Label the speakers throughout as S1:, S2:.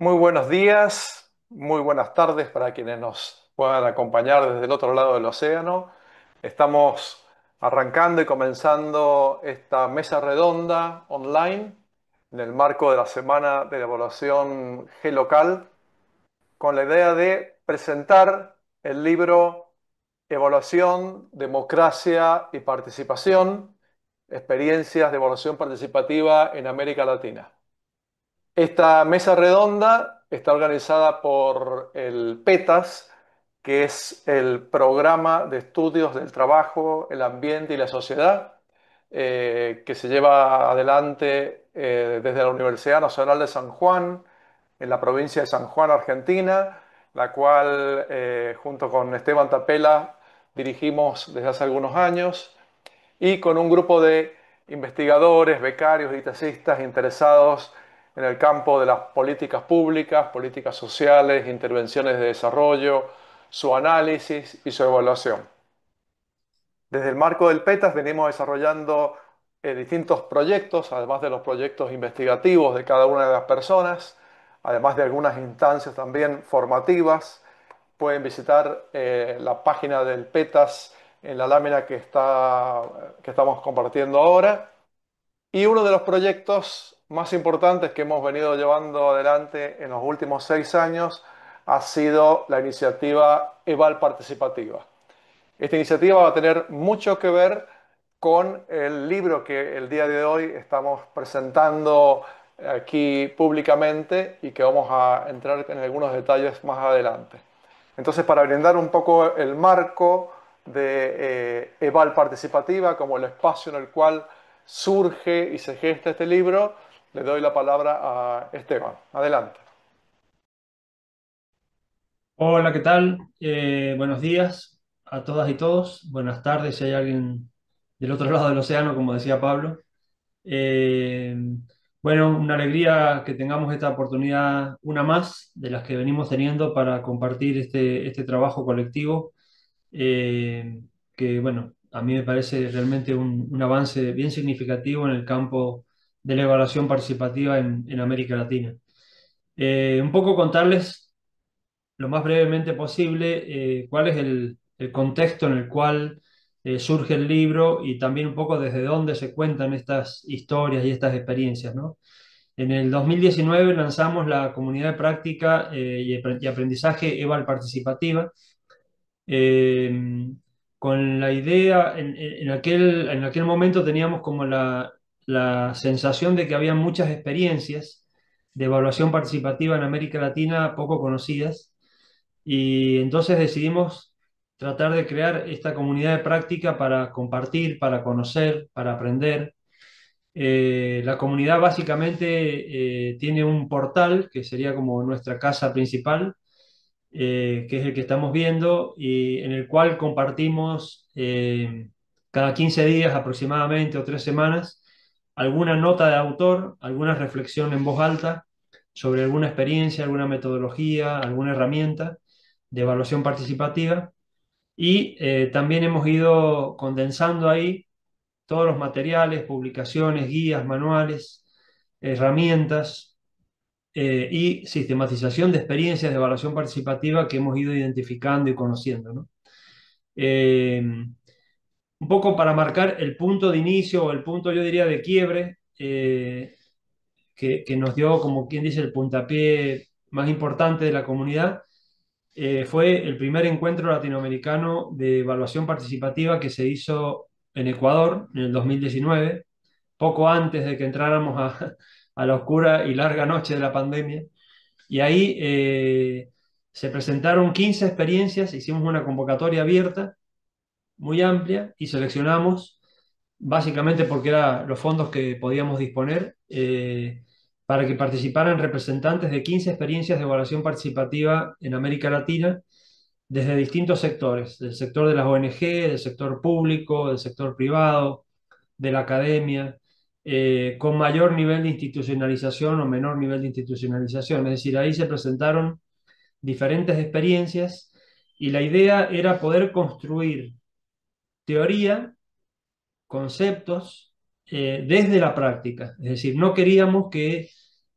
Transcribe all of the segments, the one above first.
S1: Muy buenos días, muy buenas tardes para quienes nos puedan acompañar desde el otro lado del océano. Estamos arrancando y comenzando esta mesa redonda online en el marco de la Semana de la Evaluación G-Local con la idea de presentar el libro Evaluación, Democracia y Participación, experiencias de evaluación participativa en América Latina. Esta mesa redonda está organizada por el PETAS, que es el Programa de Estudios del Trabajo, el Ambiente y la Sociedad, que se lleva adelante desde la Universidad Nacional de San Juan, en la provincia de San Juan, Argentina, la cual junto con Esteban Tapela dirigimos desde hace algunos años y con un grupo de investigadores, becarios y tesistas interesados en el campo de las políticas públicas, políticas sociales, intervenciones de desarrollo, su análisis y su evaluación. Desde el marco del PETAS venimos desarrollando distintos proyectos, además de los proyectos investigativos de cada una de las personas, además de algunas instancias también formativas. Pueden visitar la página del PETAS en la lámina que estamos compartiendo ahora. Y uno de los proyectos más importantes que hemos venido llevando adelante en los últimos 6 años ha sido la iniciativa EVAL Participativa. Esta iniciativa va a tener mucho que ver con el libro que el día de hoy estamos presentando aquí públicamente y que vamos a entrar en algunos detalles más adelante. Entonces, para brindar un poco el marco de EVAL Participativa como el espacio en el cual surge y se gesta este libro, le doy la palabra a Esteban. Adelante.
S2: Hola, ¿qué tal? Buenos días a todas y todos. Buenas tardes si hay alguien del otro lado del océano, como decía Pablo. Eh, bueno, una alegría que tengamos esta oportunidad, una más de las que venimos teniendo para compartir este trabajo colectivo, eh, que bueno, a mí me parece realmente un avance bien significativo en el campo de la evaluación participativa en América Latina. Un poco contarles lo más brevemente posible cuál es el contexto en el cual surge el libro y también un poco desde dónde se cuentan estas historias y estas experiencias, ¿no? En el 2019 lanzamos la comunidad de práctica y aprendizaje EVAL Participativa, eh, con la idea, en aquel momento teníamos como la sensación de que había muchas experiencias de evaluación participativa en América Latina poco conocidas y entonces decidimos tratar de crear esta comunidad de práctica para compartir, para conocer, para aprender. La comunidad básicamente tiene un portal que sería como nuestra casa principal, que es el que estamos viendo y en el cual compartimos cada 15 días aproximadamente o 3 semanas alguna nota de autor, alguna reflexión en voz alta sobre alguna experiencia, alguna metodología, alguna herramienta de evaluación participativa y también hemos ido condensando ahí todos los materiales, publicaciones, guías, manuales, herramientas y sistematización de experiencias de evaluación participativa que hemos ido identificando y conociendo, ¿no? Eh, un poco para marcar el punto de inicio o el punto, yo diría, de quiebre que nos dio, como quien dice, el puntapié más importante de la comunidad, fue el primer encuentro latinoamericano de evaluación participativa que se hizo en Ecuador en el 2019, poco antes de que entráramos a la oscura y larga noche de la pandemia. Y ahí se presentaron 15 experiencias, hicimos una convocatoria abierta, muy amplia, y seleccionamos, básicamente porque eran los fondos que podíamos disponer, para que participaran representantes de 15 experiencias de evaluación participativa en América Latina, desde distintos sectores, del sector de las ONG, del sector público, del sector privado, de la academia, con mayor nivel de institucionalización o menor nivel de institucionalización. Es decir, ahí se presentaron diferentes experiencias y la idea era poder construir teoría, conceptos, desde la práctica. Es decir, no queríamos que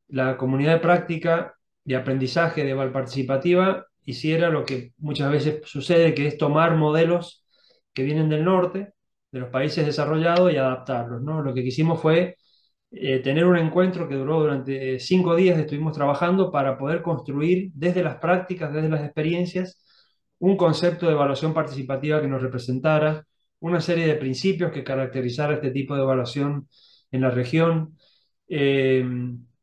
S2: la comunidad de práctica de aprendizaje de Val Participativa hiciera lo que muchas veces sucede, que es tomar modelos que vienen del norte, de los países desarrollados, y adaptarlos, ¿no? Lo que quisimos fue tener un encuentro que duró durante 5 días, estuvimos trabajando para poder construir desde las prácticas, desde las experiencias, un concepto de evaluación participativa que nos representara, una serie de principios que caracterizara este tipo de evaluación en la región, eh,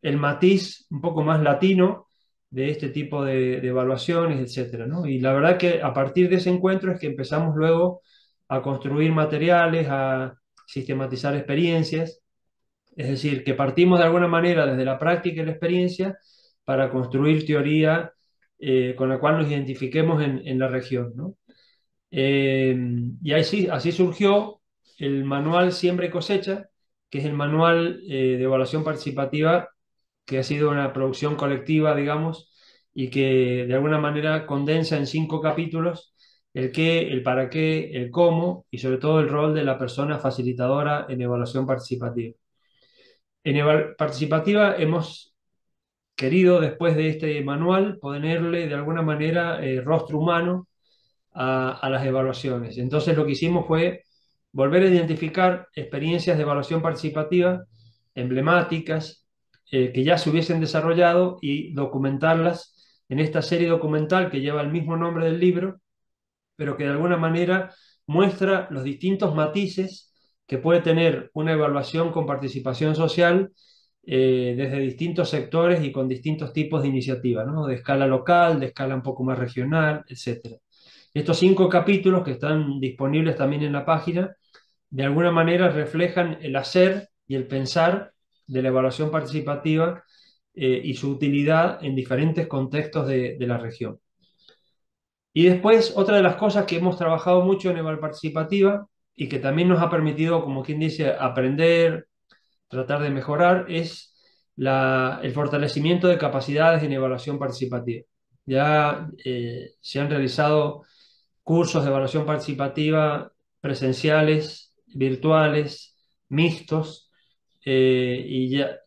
S2: el matiz un poco más latino de este tipo de evaluaciones, etcétera, ¿no? Y la verdad que a partir de ese encuentro es que empezamos luego a construir materiales, a sistematizar experiencias, es decir, que partimos de alguna manera desde la práctica y la experiencia para construir teoría con la cual nos identifiquemos en la región, ¿no? Eh, y así surgió el manual Siembra y Cosecha, que es el manual de evaluación participativa, que ha sido una producción colectiva, digamos, y que de alguna manera condensa en 5 capítulos el qué, el para qué, el cómo y sobre todo el rol de la persona facilitadora en evaluación participativa. En participativa hemos querido, después de este manual, ponerle de alguna manera rostro humano a las evaluaciones. Entonces lo que hicimos fue volver a identificar experiencias de evaluación participativa emblemáticas que ya se hubiesen desarrollado y documentarlas en esta serie documental que lleva el mismo nombre del libro, pero que de alguna manera muestra los distintos matices que puede tener una evaluación con participación social desde distintos sectores y con distintos tipos de iniciativas, ¿no? De escala local, de escala un poco más regional, etcétera. Estos 5 capítulos que están disponibles también en la página, de alguna manera reflejan el hacer y el pensar de la evaluación participativa y su utilidad en diferentes contextos de la región. Y después, otra de las cosas que hemos trabajado mucho en Eval Participativa y que también nos ha permitido, como quien dice, aprender, tratar de mejorar, es el fortalecimiento de capacidades en evaluación participativa. Ya se han realizado cursos de evaluación participativa presenciales, virtuales, mixtos, y ya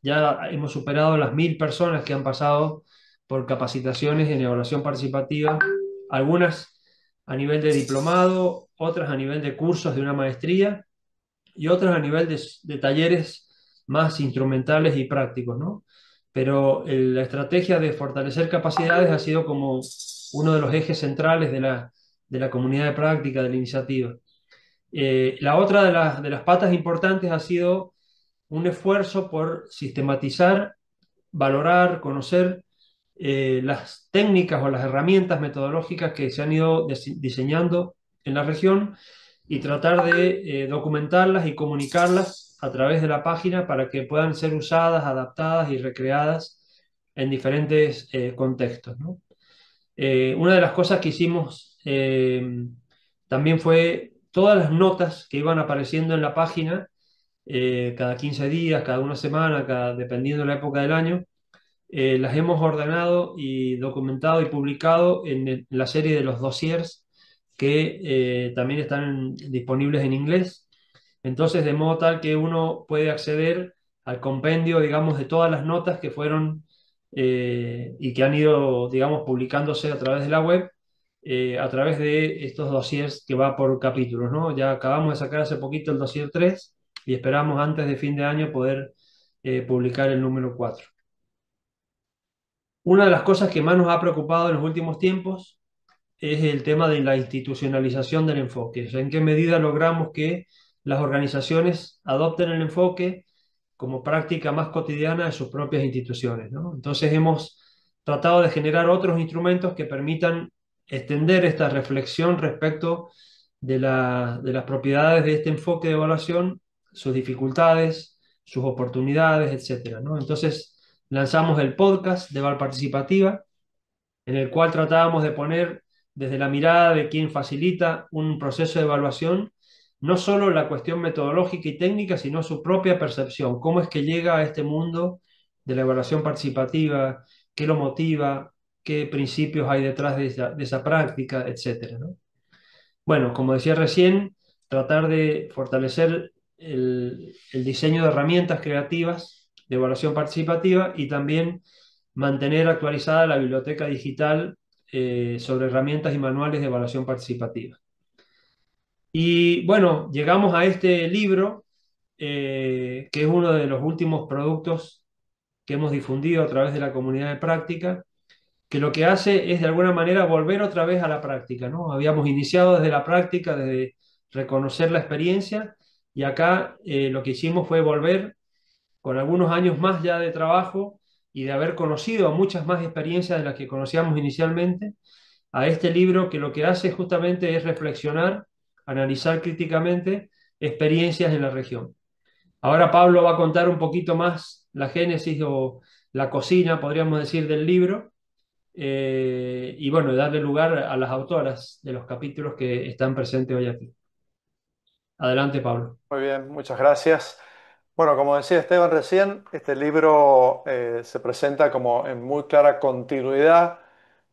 S2: hemos superado las 1000 personas que han pasado por capacitaciones en evaluación participativa, algunas a nivel de diplomado, otras a nivel de cursos de una maestría y otras a nivel de talleres más instrumentales y prácticos, ¿no? Pero la estrategia de fortalecer capacidades ha sido como uno de los ejes centrales de la comunidad de práctica, de la iniciativa. La otra de las patas importantes ha sido un esfuerzo por sistematizar, valorar, conocer las técnicas o las herramientas metodológicas que se han ido diseñando en la región y tratar de documentarlas y comunicarlas a través de la página para que puedan ser usadas, adaptadas y recreadas en diferentes contextos, ¿no? Una de las cosas que hicimos también fue todas las notas que iban apareciendo en la página cada 15 días, cada una semana, dependiendo de la época del año, las hemos ordenado y documentado y publicado en la serie de los dossiers que también están disponibles en inglés. Entonces, de modo tal que uno puede acceder al compendio, digamos, de todas las notas que fueron y que han ido, digamos, publicándose a través de la web, a través de estos dossiers que va por capítulos, ¿no? Ya acabamos de sacar hace poquito el dossier 3 y esperamos antes de fin de año poder publicar el número 4. Una de las cosas que más nos ha preocupado en los últimos tiempos es el tema de la institucionalización del enfoque. O sea, en qué medida logramos que las organizaciones adopten el enfoque como práctica más cotidiana de sus propias instituciones, ¿no? Entonces hemos tratado de generar otros instrumentos que permitan extender esta reflexión respecto de las propiedades de este enfoque de evaluación, sus dificultades, sus oportunidades, etcétera, ¿no? Entonces lanzamos el podcast de Val Participativa, en el cual tratábamos de poner desde la mirada de quien facilita un proceso de evaluación, no solo la cuestión metodológica y técnica, sino su propia percepción, cómo es que llega a este mundo de la evaluación participativa, qué lo motiva, qué principios hay detrás de esa práctica, etcétera, ¿no? Bueno, como decía recién, tratar de fortalecer el diseño de herramientas creativas de evaluación participativa y también mantener actualizada la biblioteca digital sobre herramientas y manuales de evaluación participativa. Y bueno, llegamos a este libro, que es uno de los últimos productos que hemos difundido a través de la comunidad de práctica, que lo que hace es de alguna manera volver otra vez a la práctica, ¿no? Habíamos iniciado desde la práctica, desde reconocer la experiencia, y acá lo que hicimos fue volver con algunos años más ya de trabajo y de haber conocido muchas más experiencias de las que conocíamos inicialmente, a este libro que lo que hace justamente es reflexionar, analizar críticamente experiencias en la región. Ahora Pablo va a contar un poquito más la génesis o la cocina, podríamos decir, del libro, y bueno, darle lugar a las autoras de los capítulos que están presentes hoy aquí. Adelante, Pablo.
S1: Muy bien, muchas gracias. Bueno, como decía Esteban recién, este libro se presenta como en muy clara continuidad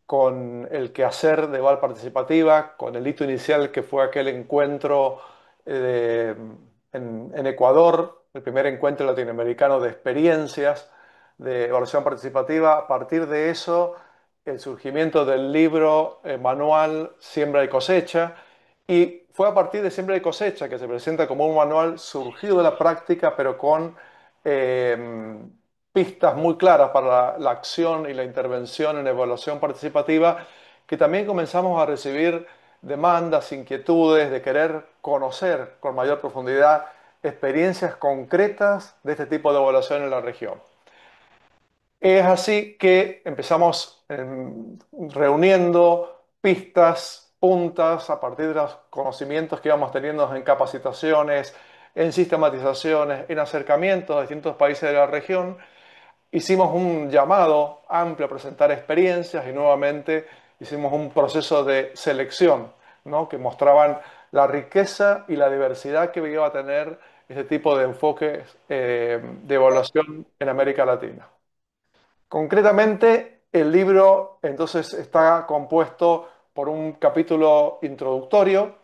S1: con el quehacer de Val Participativa, con el hito inicial que fue aquel encuentro en Ecuador, el primer encuentro latinoamericano de experiencias de evaluación participativa. A partir de eso, el surgimiento del libro manual Siembra y Cosecha, y fue a partir de Siembra y Cosecha que se presenta como un manual surgido de la práctica, pero con eh, pistas muy claras para la acción y la intervención en evaluación participativa, que también comenzamos a recibir demandas, inquietudes de querer conocer con mayor profundidad experiencias concretas de este tipo de evaluación en la región. Es así que empezamos reuniendo pistas, puntas, a partir de los conocimientos que íbamos teniendo en capacitaciones, en sistematizaciones, en acercamientos a distintos países de la región. Hicimos un llamado amplio a presentar experiencias y nuevamente hicimos un proceso de selección, ¿no? Que mostraban la riqueza y la diversidad que iba a tener este tipo de enfoques de evaluación en América Latina. Concretamente, el libro entonces está compuesto por un capítulo introductorio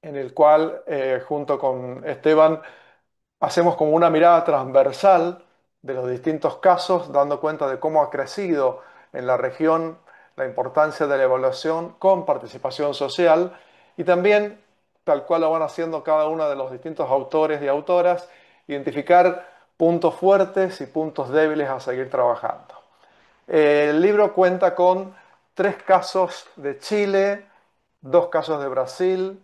S1: en el cual, junto con Esteban, hacemos como una mirada transversal de los distintos casos, dando cuenta de cómo ha crecido en la región la importancia de la evaluación con participación social, y también, tal cual lo van haciendo cada uno de los distintos autores y autoras, identificar puntos fuertes y puntos débiles a seguir trabajando. El libro cuenta con 3 casos de Chile, 2 casos de Brasil,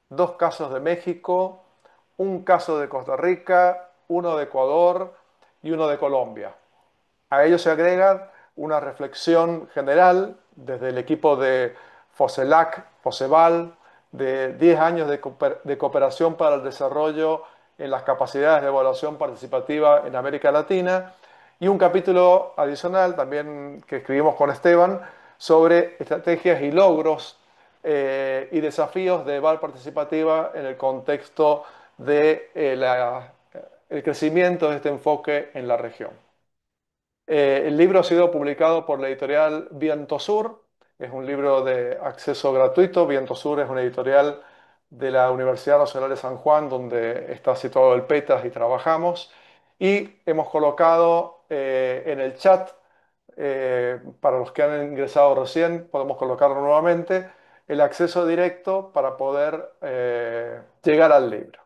S1: 2 casos de México, un caso de Costa Rica, uno de Ecuador y uno de Colombia. A ello se agrega una reflexión general desde el equipo de FOSELAC, FOSEVAL, de 10 años de cooperación para el desarrollo en las capacidades de evaluación participativa en América Latina, y un capítulo adicional también que escribimos con Esteban sobre estrategias y logros y desafíos de EVAL participativa en el contexto de el crecimiento de este enfoque en la región. El libro ha sido publicado por la editorial Viento Sur, es un libro de acceso gratuito. Viento Sur es una editorial de la Universidad Nacional de San Juan, donde está situado el PETAS y trabajamos. Y hemos colocado en el chat, para los que han ingresado recién, podemos colocarlo nuevamente, el acceso directo para poder llegar al libro.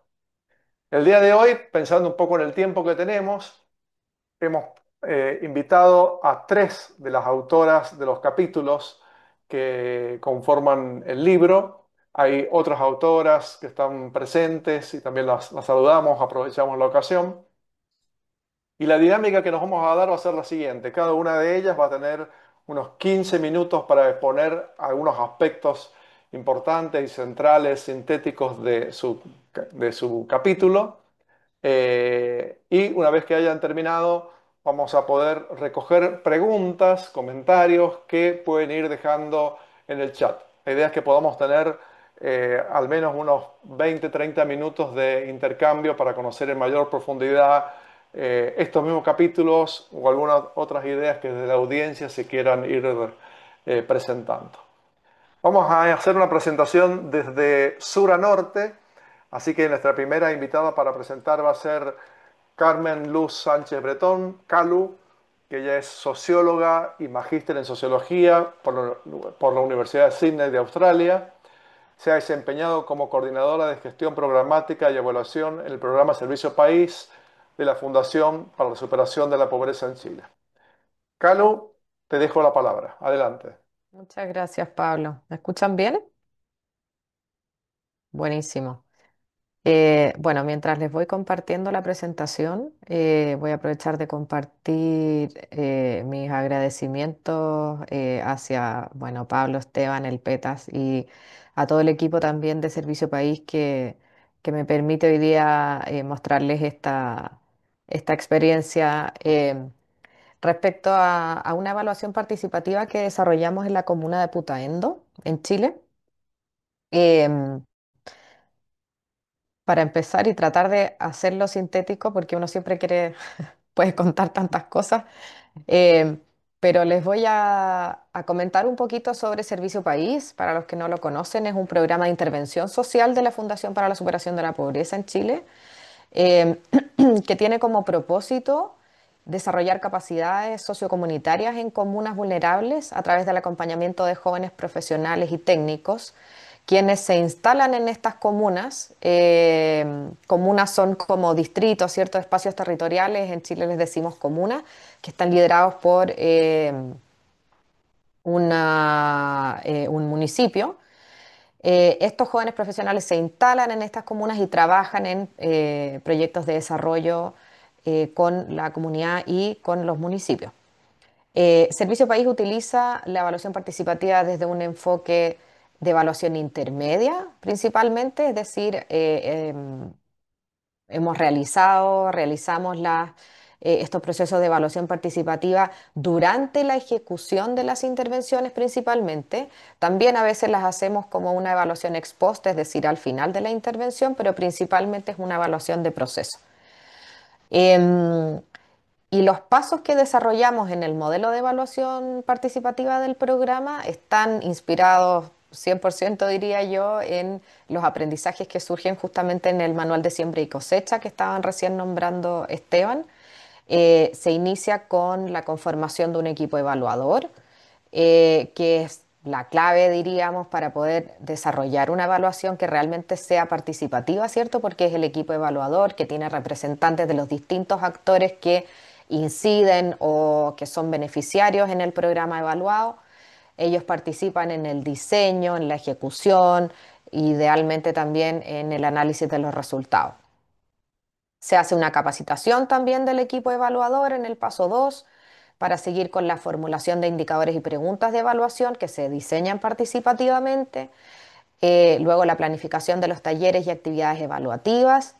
S1: El día de hoy, pensando un poco en el tiempo que tenemos, hemos invitado a 3 de las autoras de los capítulos que conforman el libro. Hay otras autoras que están presentes y también las saludamos, aprovechamos la ocasión. Y la dinámica que nos vamos a dar va a ser la siguiente. Cada una de ellas va a tener unos 15 minutos para exponer algunos aspectos importantes y centrales, sintéticos de su capítulo. Y una vez que hayan terminado, vamos a poder recoger preguntas, comentarios que pueden ir dejando en el chat. La idea es que podamos tener al menos unos 20-30 minutos de intercambio para conocer en mayor profundidad estos mismos capítulos o algunas otras ideas que desde la audiencia se quieran ir presentando. Vamos a hacer una presentación desde sur a norte, así que nuestra primera invitada para presentar va a ser Carmen Luz Sánchez Bretón, Calu. que ella es socióloga y magíster en sociología por la Universidad de Sydney de Australia. Se ha desempeñado como coordinadora de gestión programática y evaluación en el programa Servicio País de la Fundación para la Superación de la Pobreza en Chile. Calu, te dejo la palabra. Adelante.
S3: Muchas gracias, Pablo. ¿Me escuchan bien? Buenísimo. Bueno, mientras les voy compartiendo la presentación, voy a aprovechar de compartir mis agradecimientos hacia, bueno, Pablo, Esteban, el PETAS y a todo el equipo también de Servicio País que me permite hoy día mostrarles esta experiencia respecto a una evaluación participativa que desarrollamos en la comuna de Putaendo, en Chile. Em, para empezar y tratar de hacerlo sintético, porque uno siempre quiere, puede contar tantas cosas, eh, pero les voy a comentar un poquito sobre Servicio País. Para los que no lo conocen, es un programa de intervención social de la Fundación para la Superación de la Pobreza en Chile, eh, que tiene como propósito desarrollar capacidades sociocomunitarias en comunas vulnerables a través del acompañamiento de jóvenes profesionales y técnicos, quienes se instalan en estas comunas. Comunas son como distritos, ciertos espacios territoriales, en Chile les decimos comunas, que están liderados por un municipio. Estos jóvenes profesionales se instalan en estas comunas y trabajan en proyectos de desarrollo con la comunidad y con los municipios. Servicio País utiliza la evaluación participativa desde un enfoque de evaluación intermedia, principalmente, es decir, realizamos estos procesos de evaluación participativa durante la ejecución de las intervenciones principalmente. También a veces las hacemos como una evaluación ex post, es decir, al final de la intervención, pero principalmente es una evaluación de proceso. Em, y los pasos que desarrollamos en el modelo de evaluación participativa del programa están inspirados 100%, diría yo, en los aprendizajes que surgen justamente en el manual de siembra y cosecha que estaban recién nombrando Esteban. Se inicia con la conformación de un equipo evaluador, que es la clave, diríamos, para poder desarrollar una evaluación que realmente sea participativa, ¿cierto? Porque es el equipo evaluador que tiene representantes de los distintos actores que inciden o que son beneficiarios en el programa evaluado. Ellos participan en el diseño, en la ejecución, idealmente también en el análisis de los resultados. Se hace una capacitación también del equipo evaluador en el paso 2 para seguir con la formulación de indicadores y preguntas de evaluación que se diseñan participativamente. Luego la planificación de los talleres y actividades evaluativas,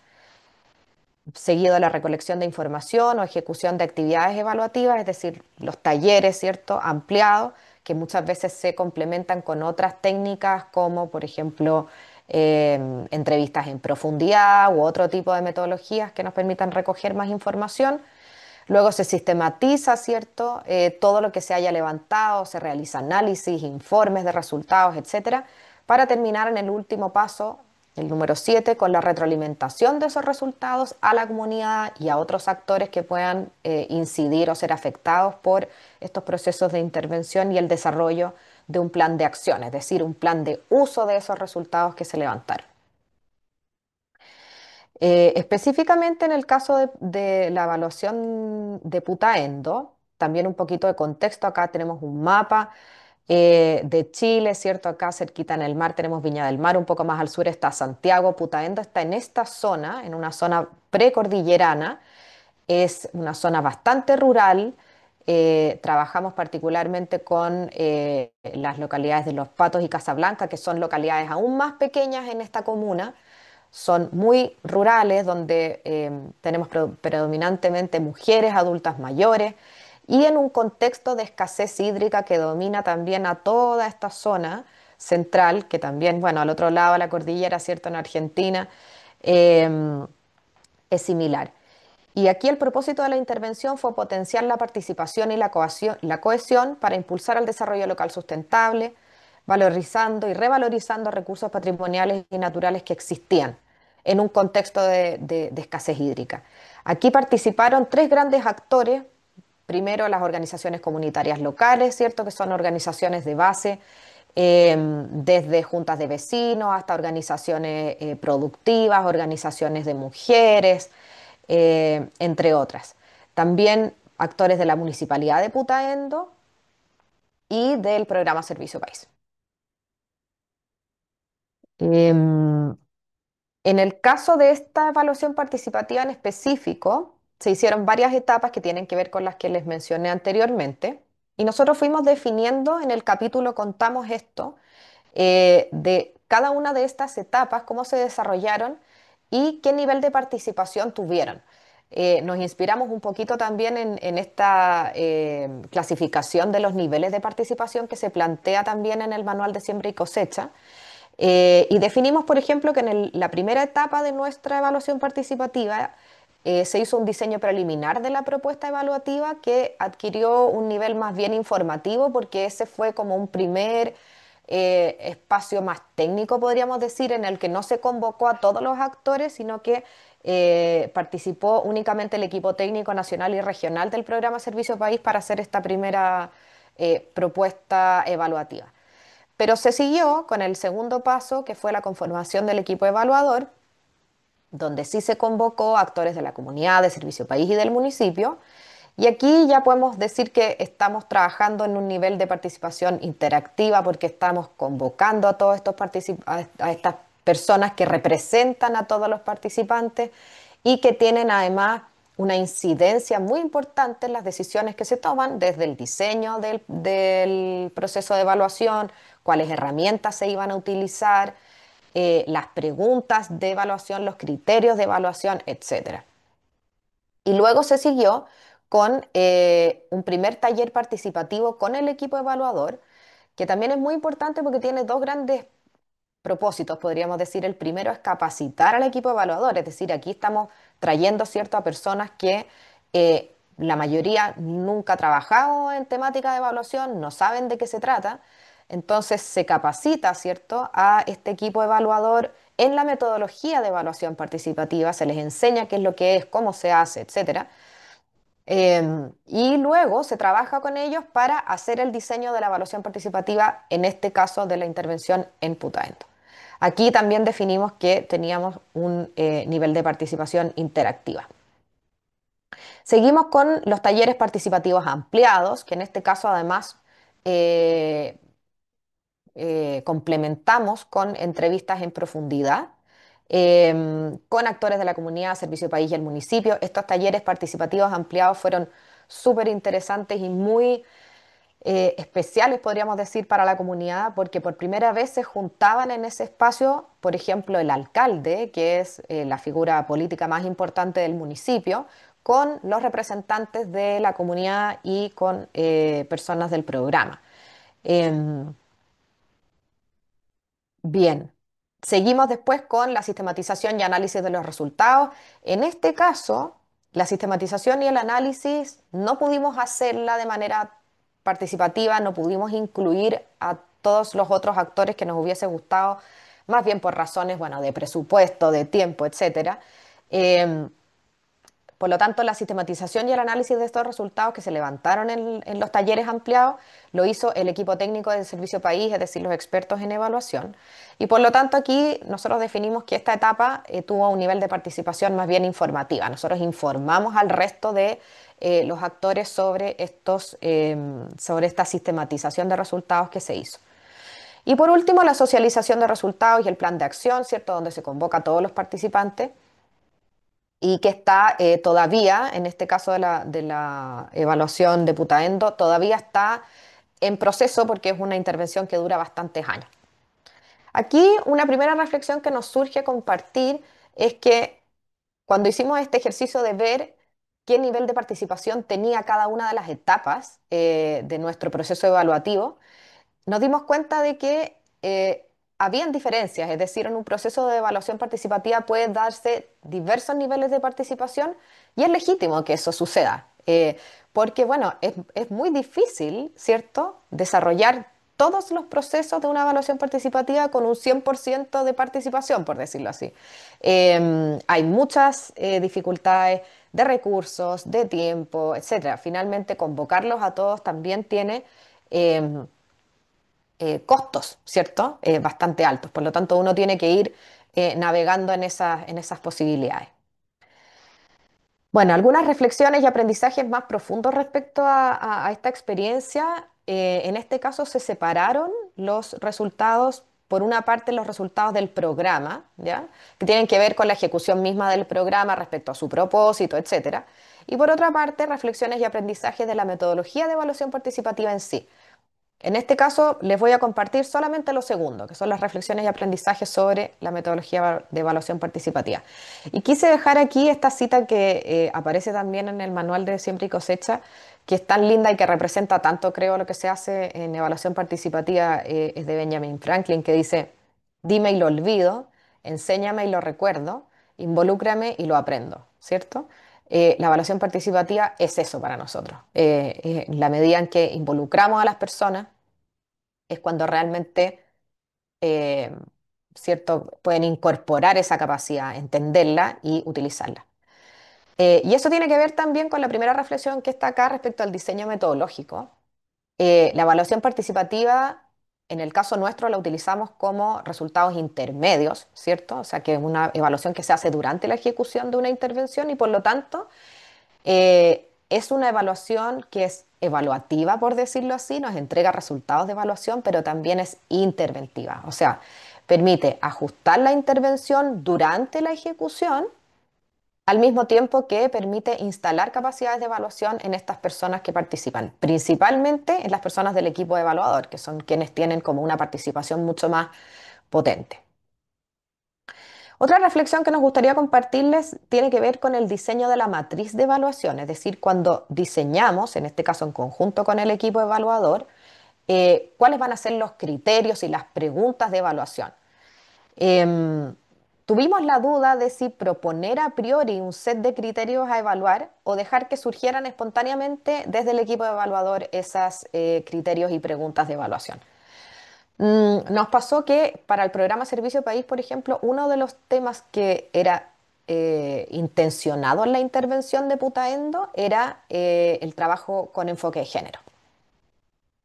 S3: seguido la recolección de información o ejecución de actividades evaluativas, es decir, los talleres, ¿cierto?, ampliados, que muchas veces se complementan con otras técnicas como, por ejemplo, entrevistas en profundidad u otro tipo de metodologías que nos permitan recoger más información. Luego se sistematiza, ¿cierto? Todo lo que se haya levantado, se realiza análisis, informes de resultados, etcétera, para terminar en el último paso, el número 7, con la retroalimentación de esos resultados a la comunidad y a otros actores que puedan incidir o ser afectados por estos procesos de intervención y el desarrollo de un plan de acción, es decir, un plan de uso de esos resultados que se levantaron. Específicamente en el caso de la evaluación de Putaendo, también un poquito de contexto, acá tenemos un mapa de Chile, ¿cierto? Acá cerquita en el mar tenemos Viña del Mar, un poco más al sur está Santiago. Putaendo está en esta zona, en una zona precordillerana, es una zona bastante rural. Trabajamos particularmente con las localidades de Los Patos y Casablanca, que son localidades aún más pequeñas en esta comuna. Son muy rurales, donde tenemos predominantemente mujeres adultas mayores y en un contexto de escasez hídrica que domina también a toda esta zona central, que también, bueno, al otro lado de la cordillera, ¿cierto? En Argentina, eh, es similar. Y aquí el propósito de la intervención fue potenciar la participación y la cohesión para impulsar el desarrollo local sustentable, valorizando y revalorizando recursos patrimoniales y naturales que existían en un contexto de escasez hídrica. Aquí participaron tres grandes actores primero las organizaciones comunitarias locales, ¿cierto? Que son organizaciones de base, desde juntas de vecinos hasta organizaciones productivas, organizaciones de mujeres, entre otras. También actores de la Municipalidad de Putaendo y del programa Servicio País. Em, En el caso de esta evaluación participativa en específico, se hicieron varias etapas que tienen que ver con las que les mencioné anteriormente, y nosotros fuimos definiendo, en el capítulo contamos esto, de cada una de estas etapas, cómo se desarrollaron y qué nivel de participación tuvieron. Nos inspiramos un poquito también en esta clasificación de los niveles de participación que se plantea también en el Manual de Siembra y Cosecha. Y definimos, por ejemplo, que en la primera etapa de nuestra evaluación participativa se hizo un diseño preliminar de la propuesta evaluativa que adquirió un nivel más bien informativo porque ese fue como un primer espacio más técnico, podríamos decir, en el que no se convocó a todos los actores, sino que participó únicamente el equipo técnico nacional y regional del programa Servicio País para hacer esta primera propuesta evaluativa. Pero se siguió con el segundo paso, que fue la conformación del equipo evaluador, donde sí se convocó a actores de la comunidad, de Servicio País y del municipio. Y aquí ya podemos decir que estamos trabajando en un nivel de participación interactiva porque estamos convocando a todos a estas personas que representan a todos los participantes y que tienen además una incidencia muy importante en las decisiones que se toman desde el diseño del proceso de evaluación, cuáles herramientas se iban a utilizar, las preguntas de evaluación, los criterios de evaluación, etcétera. Y luego se siguió con un primer taller participativo con el equipo evaluador, que también es muy importante porque tiene dos grandes propósitos, podríamos decir. El primero es capacitar al equipo evaluador, es decir, aquí estamos trayendo, ¿cierto?, a personas que la mayoría nunca ha trabajado en temática de evaluación, no saben de qué se trata, entonces se capacita, ¿cierto?, a este equipo evaluador en la metodología de evaluación participativa, se les enseña qué es lo que es, cómo se hace, etcétera. Y luego se trabaja con ellos para hacer el diseño de la evaluación participativa, en este caso de la intervención en Putaendo. Aquí también definimos que teníamos un nivel de participación interactiva. Seguimos con los talleres participativos ampliados, que en este caso además eh, complementamos con entrevistas en profundidad con actores de la comunidad, Servicio País y el municipio. Estos talleres participativos ampliados fueron súper interesantes y muy especiales, podríamos decir, para la comunidad, porque por primera vez se juntaban en ese espacio, por ejemplo, el alcalde, que es la figura política más importante del municipio, con los representantes de la comunidad y con personas del programa. Em, Bien, seguimos después con la sistematización y análisis de los resultados. En este caso, la sistematización y el análisis no pudimos hacerla de manera participativa, no pudimos incluir a todos los otros actores que nos hubiese gustado, más bien por razones, bueno, de presupuesto, de tiempo, etcétera. Em, por lo tanto, la sistematización y el análisis de estos resultados que se levantaron en los talleres ampliados lo hizo el equipo técnico del Servicio País, es decir, los expertos en evaluación. Y por lo tanto, aquí nosotros definimos que esta etapa tuvo un nivel de participación más bien informativa. Nosotros informamos al resto de los actores sobre sobre esta sistematización de resultados que se hizo. Y por último, la socialización de resultados y el plan de acción, ¿cierto?, donde se convoca a todos los participantes y que está todavía, en este caso de la evaluación de Putaendo, todavía está en proceso porque es una intervención que dura bastantes años. Aquí una primera reflexión que nos surge compartir es que cuando hicimos este ejercicio de ver qué nivel de participación tenía cada una de las etapas de nuestro proceso evaluativo, nos dimos cuenta de que habían diferencias, es decir, en un proceso de evaluación participativa pueden darse diversos niveles de participación y es legítimo que eso suceda, porque bueno, es muy difícil, ¿cierto?, desarrollar todos los procesos de una evaluación participativa con un 100% de participación, por decirlo así. Hay muchas dificultades de recursos, de tiempo, etcétera. Finalmente, convocarlos a todos también tiene em, costos, ¿cierto? Bastante altos. Por lo tanto, uno tiene que ir navegando en esas posibilidades. Bueno, algunas reflexiones y aprendizajes más profundos respecto a esta experiencia. En este caso se separaron los resultados, por una parte los resultados del programa, ¿ya? Que tienen que ver con la ejecución misma del programa respecto a su propósito, etcétera. Y por otra parte, reflexiones y aprendizajes de la metodología de evaluación participativa en sí. En este caso, les voy a compartir solamente lo segundo, que son las reflexiones y aprendizajes sobre la metodología de evaluación participativa. Y quise dejar aquí esta cita que aparece también en el manual de Siembra y Cosecha, que es tan linda y que representa tanto, creo, lo que se hace en evaluación participativa, es de Benjamin Franklin, que dice, dime y lo olvido, enséñame y lo recuerdo, involúcrame y lo aprendo, ¿cierto? La evaluación participativa es eso para nosotros. En la medida en que involucramos a las personas, es cuando realmente, eh, ¿cierto? Pueden incorporar esa capacidad, entenderla y utilizarla. Y eso tiene que ver también con la primera reflexión que está acá respecto al diseño metodológico. La evaluación participativa, en el caso nuestro, la utilizamos como resultados intermedios, ¿cierto? O sea, que es una evaluación que se hace durante la ejecución de una intervención y por lo tanto es una evaluación que es evaluativa, por decirlo así, nos entrega resultados de evaluación, pero también es interventiva. O sea, permite ajustar la intervención durante la ejecución, al mismo tiempo que permite instalar capacidades de evaluación en estas personas que participan, principalmente en las personas del equipo evaluador, que son quienes tienen como una participación mucho más potente. Otra reflexión que nos gustaría compartirles tiene que ver con el diseño de la matriz de evaluación, es decir, cuando diseñamos, en este caso en conjunto con el equipo evaluador, cuáles van a ser los criterios y las preguntas de evaluación. Em, Tuvimos la duda de si proponer a priori un set de criterios a evaluar o dejar que surgieran espontáneamente desde el equipo evaluador esos criterios y preguntas de evaluación. Nos pasó que para el programa Servicio País, por ejemplo, uno de los temas que era intencionado en la intervención de Putaendo era el trabajo con enfoque de género.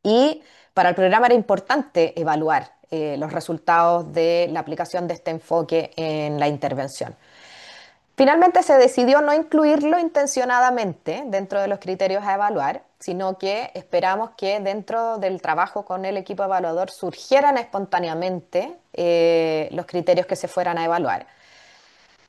S3: Y para el programa era importante evaluar los resultados de la aplicación de este enfoque en la intervención. Finalmente se decidió no incluirlo intencionadamente dentro de los criterios a evaluar, sino que esperamos que dentro del trabajo con el equipo evaluador surgieran espontáneamente los criterios que se fueran a evaluar.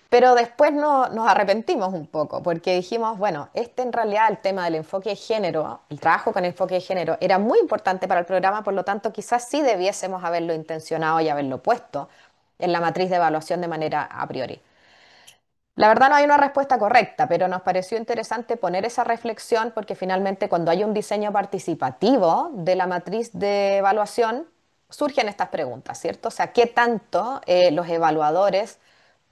S3: Pero después nos arrepentimos un poco porque dijimos, bueno, en realidad el tema del enfoque de género, el trabajo con enfoque de género era muy importante para el programa, por lo tanto quizás sí debiésemos haberlo intencionado y haberlo puesto en la matriz de evaluación de manera a priori. La verdad no hay una respuesta correcta, pero nos pareció interesante poner esa reflexión porque finalmente cuando hay un diseño participativo de la matriz de evaluación, surgen estas preguntas, ¿cierto? O sea, ¿qué tanto los evaluadores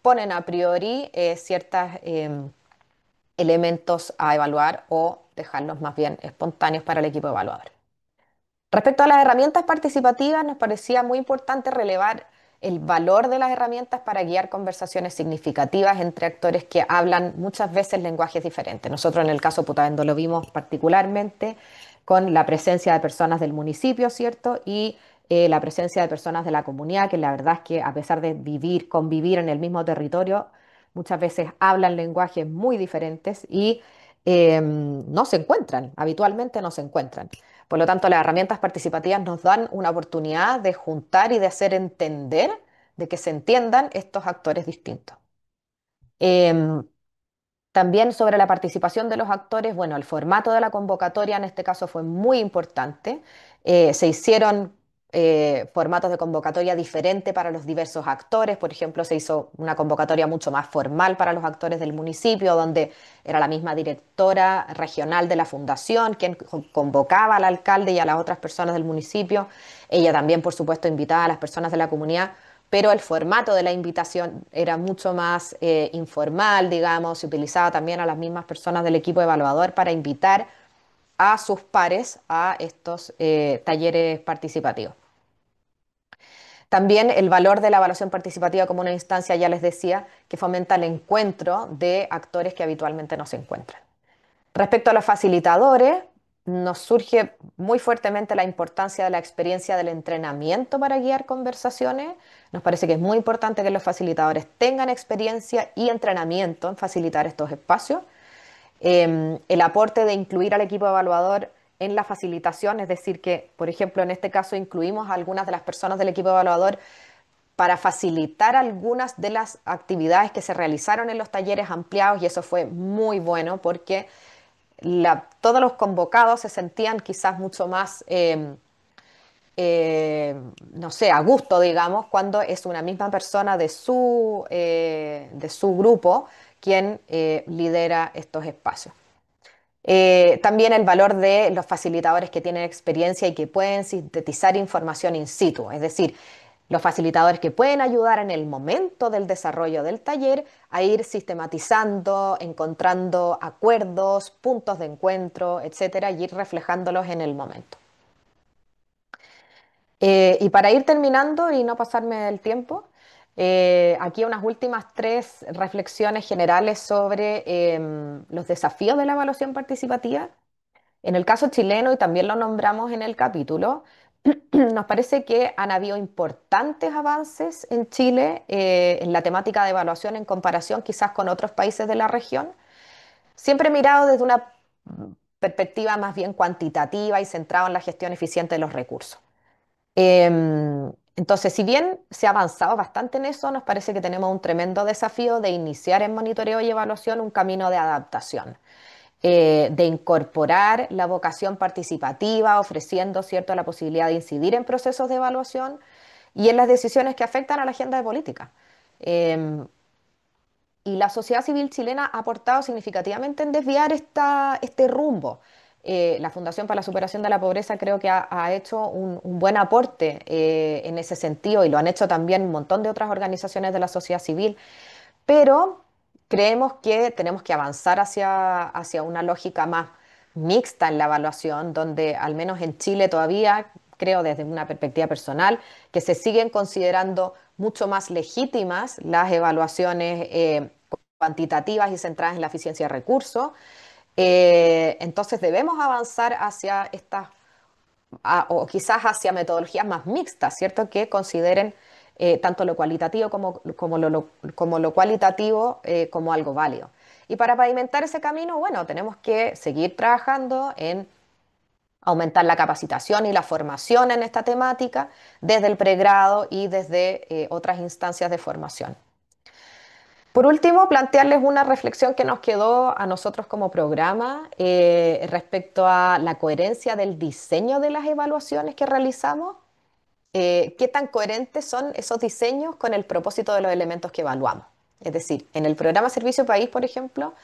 S3: ponen a priori ciertos elementos a evaluar o dejarlos más bien espontáneos para el equipo evaluador? Respecto a las herramientas participativas, nos parecía muy importante relevar el valor de las herramientas para guiar conversaciones significativas entre actores que hablan muchas veces lenguajes diferentes. Nosotros en el caso Putaendo lo vimos particularmente con la presencia de personas del municipio, ¿cierto? Y la presencia de personas de la comunidad, que la verdad es que a pesar de convivir en el mismo territorio, muchas veces hablan lenguajes muy diferentes y no se encuentran, habitualmente no se encuentran. Por lo tanto, las herramientas participativas nos dan una oportunidad de juntar y de hacer entender, de que se entiendan estos actores distintos. Em, También sobre la participación de los actores, bueno, el formato de la convocatoria en este caso fue muy importante. Se hicieron formatos de convocatoria diferentes para los diversos actores. Por ejemplo, se hizo una convocatoria mucho más formal para los actores del municipio, donde era la misma directora regional de la fundación quien convocaba al alcalde y a las otras personas del municipio. Ella también, por supuesto, invitaba a las personas de la comunidad, pero el formato de la invitación era mucho más informal, digamos, se utilizaba también a las mismas personas del equipo evaluador para invitar a sus pares a estos talleres participativos. También el valor de la evaluación participativa como una instancia, ya les decía, que fomenta el encuentro de actores que habitualmente no se encuentran. Respecto a los facilitadores, nos surge muy fuertemente la importancia de la experiencia del entrenamiento para guiar conversaciones. Nos parece que es muy importante que los facilitadores tengan experiencia y entrenamiento en facilitar estos espacios. El aporte de incluir al equipo evaluador en la facilitación, es decir, que, por ejemplo, en este caso incluimos a algunas de las personas del equipo evaluador para facilitar algunas de las actividades que se realizaron en los talleres ampliados, y eso fue muy bueno porque todos los convocados se sentían quizás mucho más, no sé, a gusto, digamos, cuando es una misma persona de su grupo quien lidera estos espacios. También el valor de los facilitadores que tienen experiencia y que pueden sintetizar información in situ, es decir, los facilitadores que pueden ayudar en el momento del desarrollo del taller a ir sistematizando, encontrando acuerdos, puntos de encuentro, etcétera, y ir reflejándolos en el momento. Y para ir terminando y no pasarme el tiempo, aquí unas últimas tres reflexiones generales sobre los desafíos de la evaluación participativa. En el caso chileno, y también lo nombramos en el capítulo, nos parece que han habido importantes avances en Chile en la temática de evaluación en comparación quizás con otros países de la región, siempre mirado desde una perspectiva más bien cuantitativa y centrado en la gestión eficiente de los recursos. Entonces, si bien se ha avanzado bastante en eso, nos parece que tenemos un tremendo desafío de iniciar en monitoreo y evaluación un camino de adaptación, de incorporar la vocación participativa, ofreciendo, ¿cierto?, la posibilidad de incidir en procesos de evaluación y en las decisiones que afectan a la agenda de política. Y la sociedad civil chilena ha aportado significativamente en desviar este rumbo. La Fundación para la Superación de la Pobreza creo que ha hecho un buen aporte en ese sentido, y lo han hecho también un montón de otras organizaciones de la sociedad civil, pero creemos que tenemos que avanzar hacia una lógica más mixta en la evaluación, donde al menos en Chile todavía, creo desde una perspectiva personal, que se siguen considerando mucho más legítimas las evaluaciones cuantitativas y centradas en la eficiencia de recursos. Entonces debemos avanzar hacia estas o quizás hacia metodologías más mixtas, ¿cierto? Que consideren tanto lo cualitativo como lo cualitativo como algo válido. Y para pavimentar ese camino, bueno, tenemos que seguir trabajando en aumentar la capacitación y la formación en esta temática desde el pregrado y desde otras instancias de formación. Por último, plantearles una reflexión que nos quedó a nosotros como programa respecto a la coherencia del diseño de las evaluaciones que realizamos. ¿Qué tan coherentes son esos diseños con el propósito de los elementos que evaluamos? Es decir, en el programa Servicio País, por ejemplo,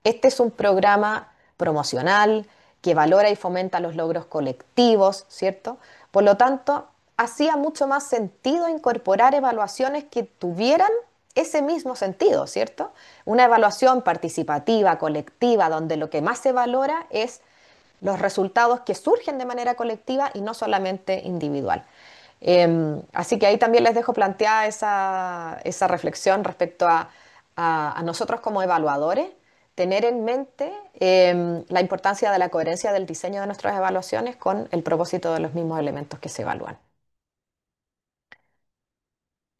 S3: este es un programa promocional que valora y fomenta los logros colectivos, ¿cierto? Por lo tanto, hacía mucho más sentido incorporar evaluaciones que tuvieran ese mismo sentido, ¿cierto? Una evaluación participativa, colectiva, donde lo que más se valora es los resultados que surgen de manera colectiva y no solamente individual. Así que ahí también les dejo planteada esa reflexión respecto a nosotros como evaluadores, tener en mente la importancia de la coherencia del diseño de nuestras evaluaciones con el propósito de los mismos elementos que se evalúan.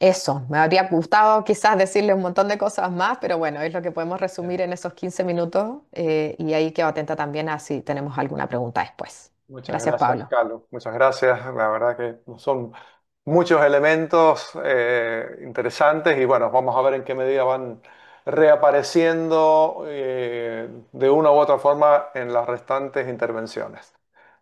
S3: Eso, me habría gustado quizás decirle un montón de cosas más, pero bueno, es lo que podemos resumir en esos 15 minutos y ahí quedo atenta también a si tenemos alguna pregunta después.
S1: Muchas
S3: Gracias,
S1: gracias,
S3: Pablo.
S1: Carlos. Muchas gracias. La verdad que son muchos elementos interesantes y bueno, vamos a ver en qué medida van reapareciendo de una u otra forma en las restantes intervenciones.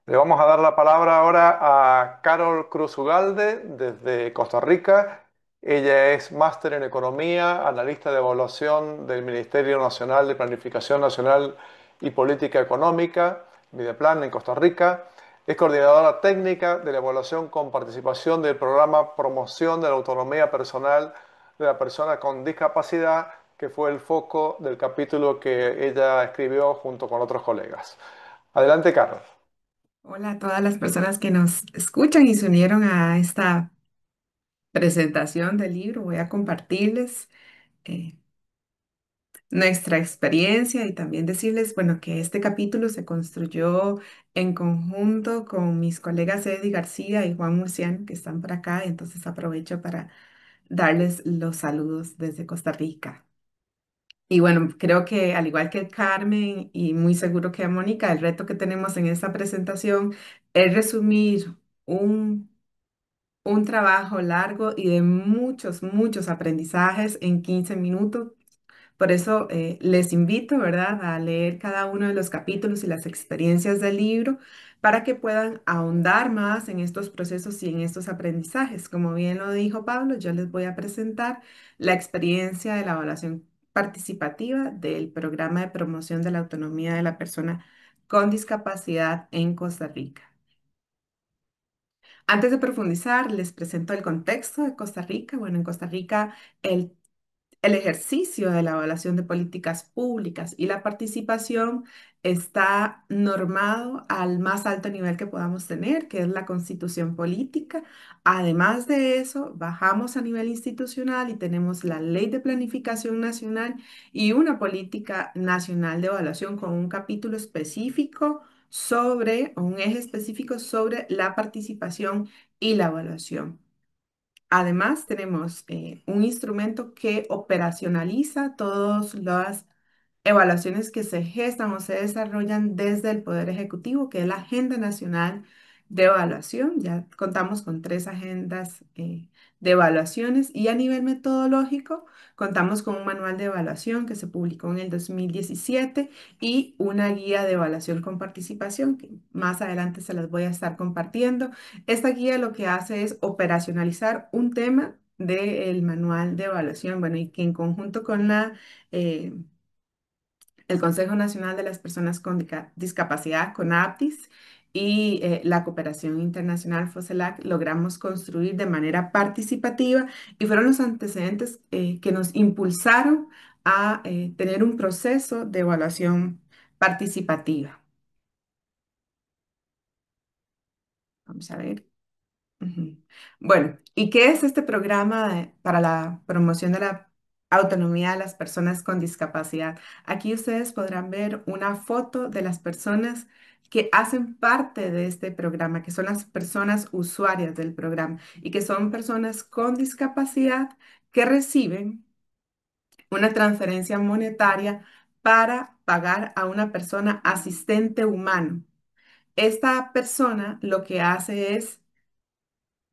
S1: Le vamos a dar la palabra ahora a Carol Cruz Ugalde desde Costa Rica. Ella es máster en Economía, analista de evaluación del Ministerio Nacional de Planificación Nacional y Política Económica, Mideplan en Costa Rica. Es coordinadora técnica de la evaluación con participación del programa Promoción de la Autonomía Personal de la Persona con Discapacidad, que fue el foco del capítulo que ella escribió junto con otros colegas. Adelante, Carlos.
S4: Hola a todas las personas que nos escuchan y se unieron a esta presentación del libro. Voy a compartirles eh, nuestra experiencia y también decirles, bueno, que este capítulo se construyó en conjunto con mis colegas Eddie García y Juan Murciano, que están por acá. Entonces aprovecho para darles los saludos desde Costa Rica. Y bueno, creo que al igual que Carmen y muy seguro que Mónica, el reto que tenemos en esta presentación es resumir un un trabajo largo y de muchos, muchos aprendizajes en 15 minutos. Por eso les invito, ¿verdad?, a leer cada uno de los capítulos y las experiencias del libro para que puedan ahondar más en estos procesos y en estos aprendizajes. Como bien lo dijo Pablo, yo les voy a presentar la experiencia de la evaluación participativa del programa de promoción de la autonomía de la persona con discapacidad en Costa Rica. Antes de profundizar, les presento el contexto de Costa Rica. Bueno, en Costa Rica el el ejercicio de la evaluación de políticas públicas y la participación está normado al más alto nivel que podamos tener, que es la constitución política. Además de eso, bajamos a nivel institucional y tenemos la Ley de Planificación Nacional y una política nacional de evaluación con un capítulo específico sobre, o un eje específico sobre la participación y la evaluación. Además, tenemos un instrumento que operacionaliza todas las evaluaciones que se gestan o se desarrollan desde el Poder Ejecutivo, que es la Agenda Nacional de Evaluación. Ya contamos con 3 agendas de evaluaciones y a nivel metodológico contamos con un manual de evaluación que se publicó en el 2017 y una guía de evaluación con participación que más adelante se las voy a estar compartiendo. Esta guía lo que hace es operacionalizar un tema del manual de evaluación, bueno, y que en conjunto con eh, el Consejo Nacional de las Personas con Discapacidad, CONAPDIS, y la Cooperación Internacional, FOSELAC, logramos construir de manera participativa y fueron los antecedentes que nos impulsaron a tener un proceso de evaluación participativa. Vamos a ver. Ujú. Bueno, ¿y qué es este programa para la promoción de la autonomía de las personas con discapacidad? Aquí ustedes podrán ver una foto de las personas que hacen parte de este programa, que son las personas usuarias del programa y que son personas con discapacidad que reciben una transferencia monetaria para pagar a una persona asistente humano. Esta persona lo que hace es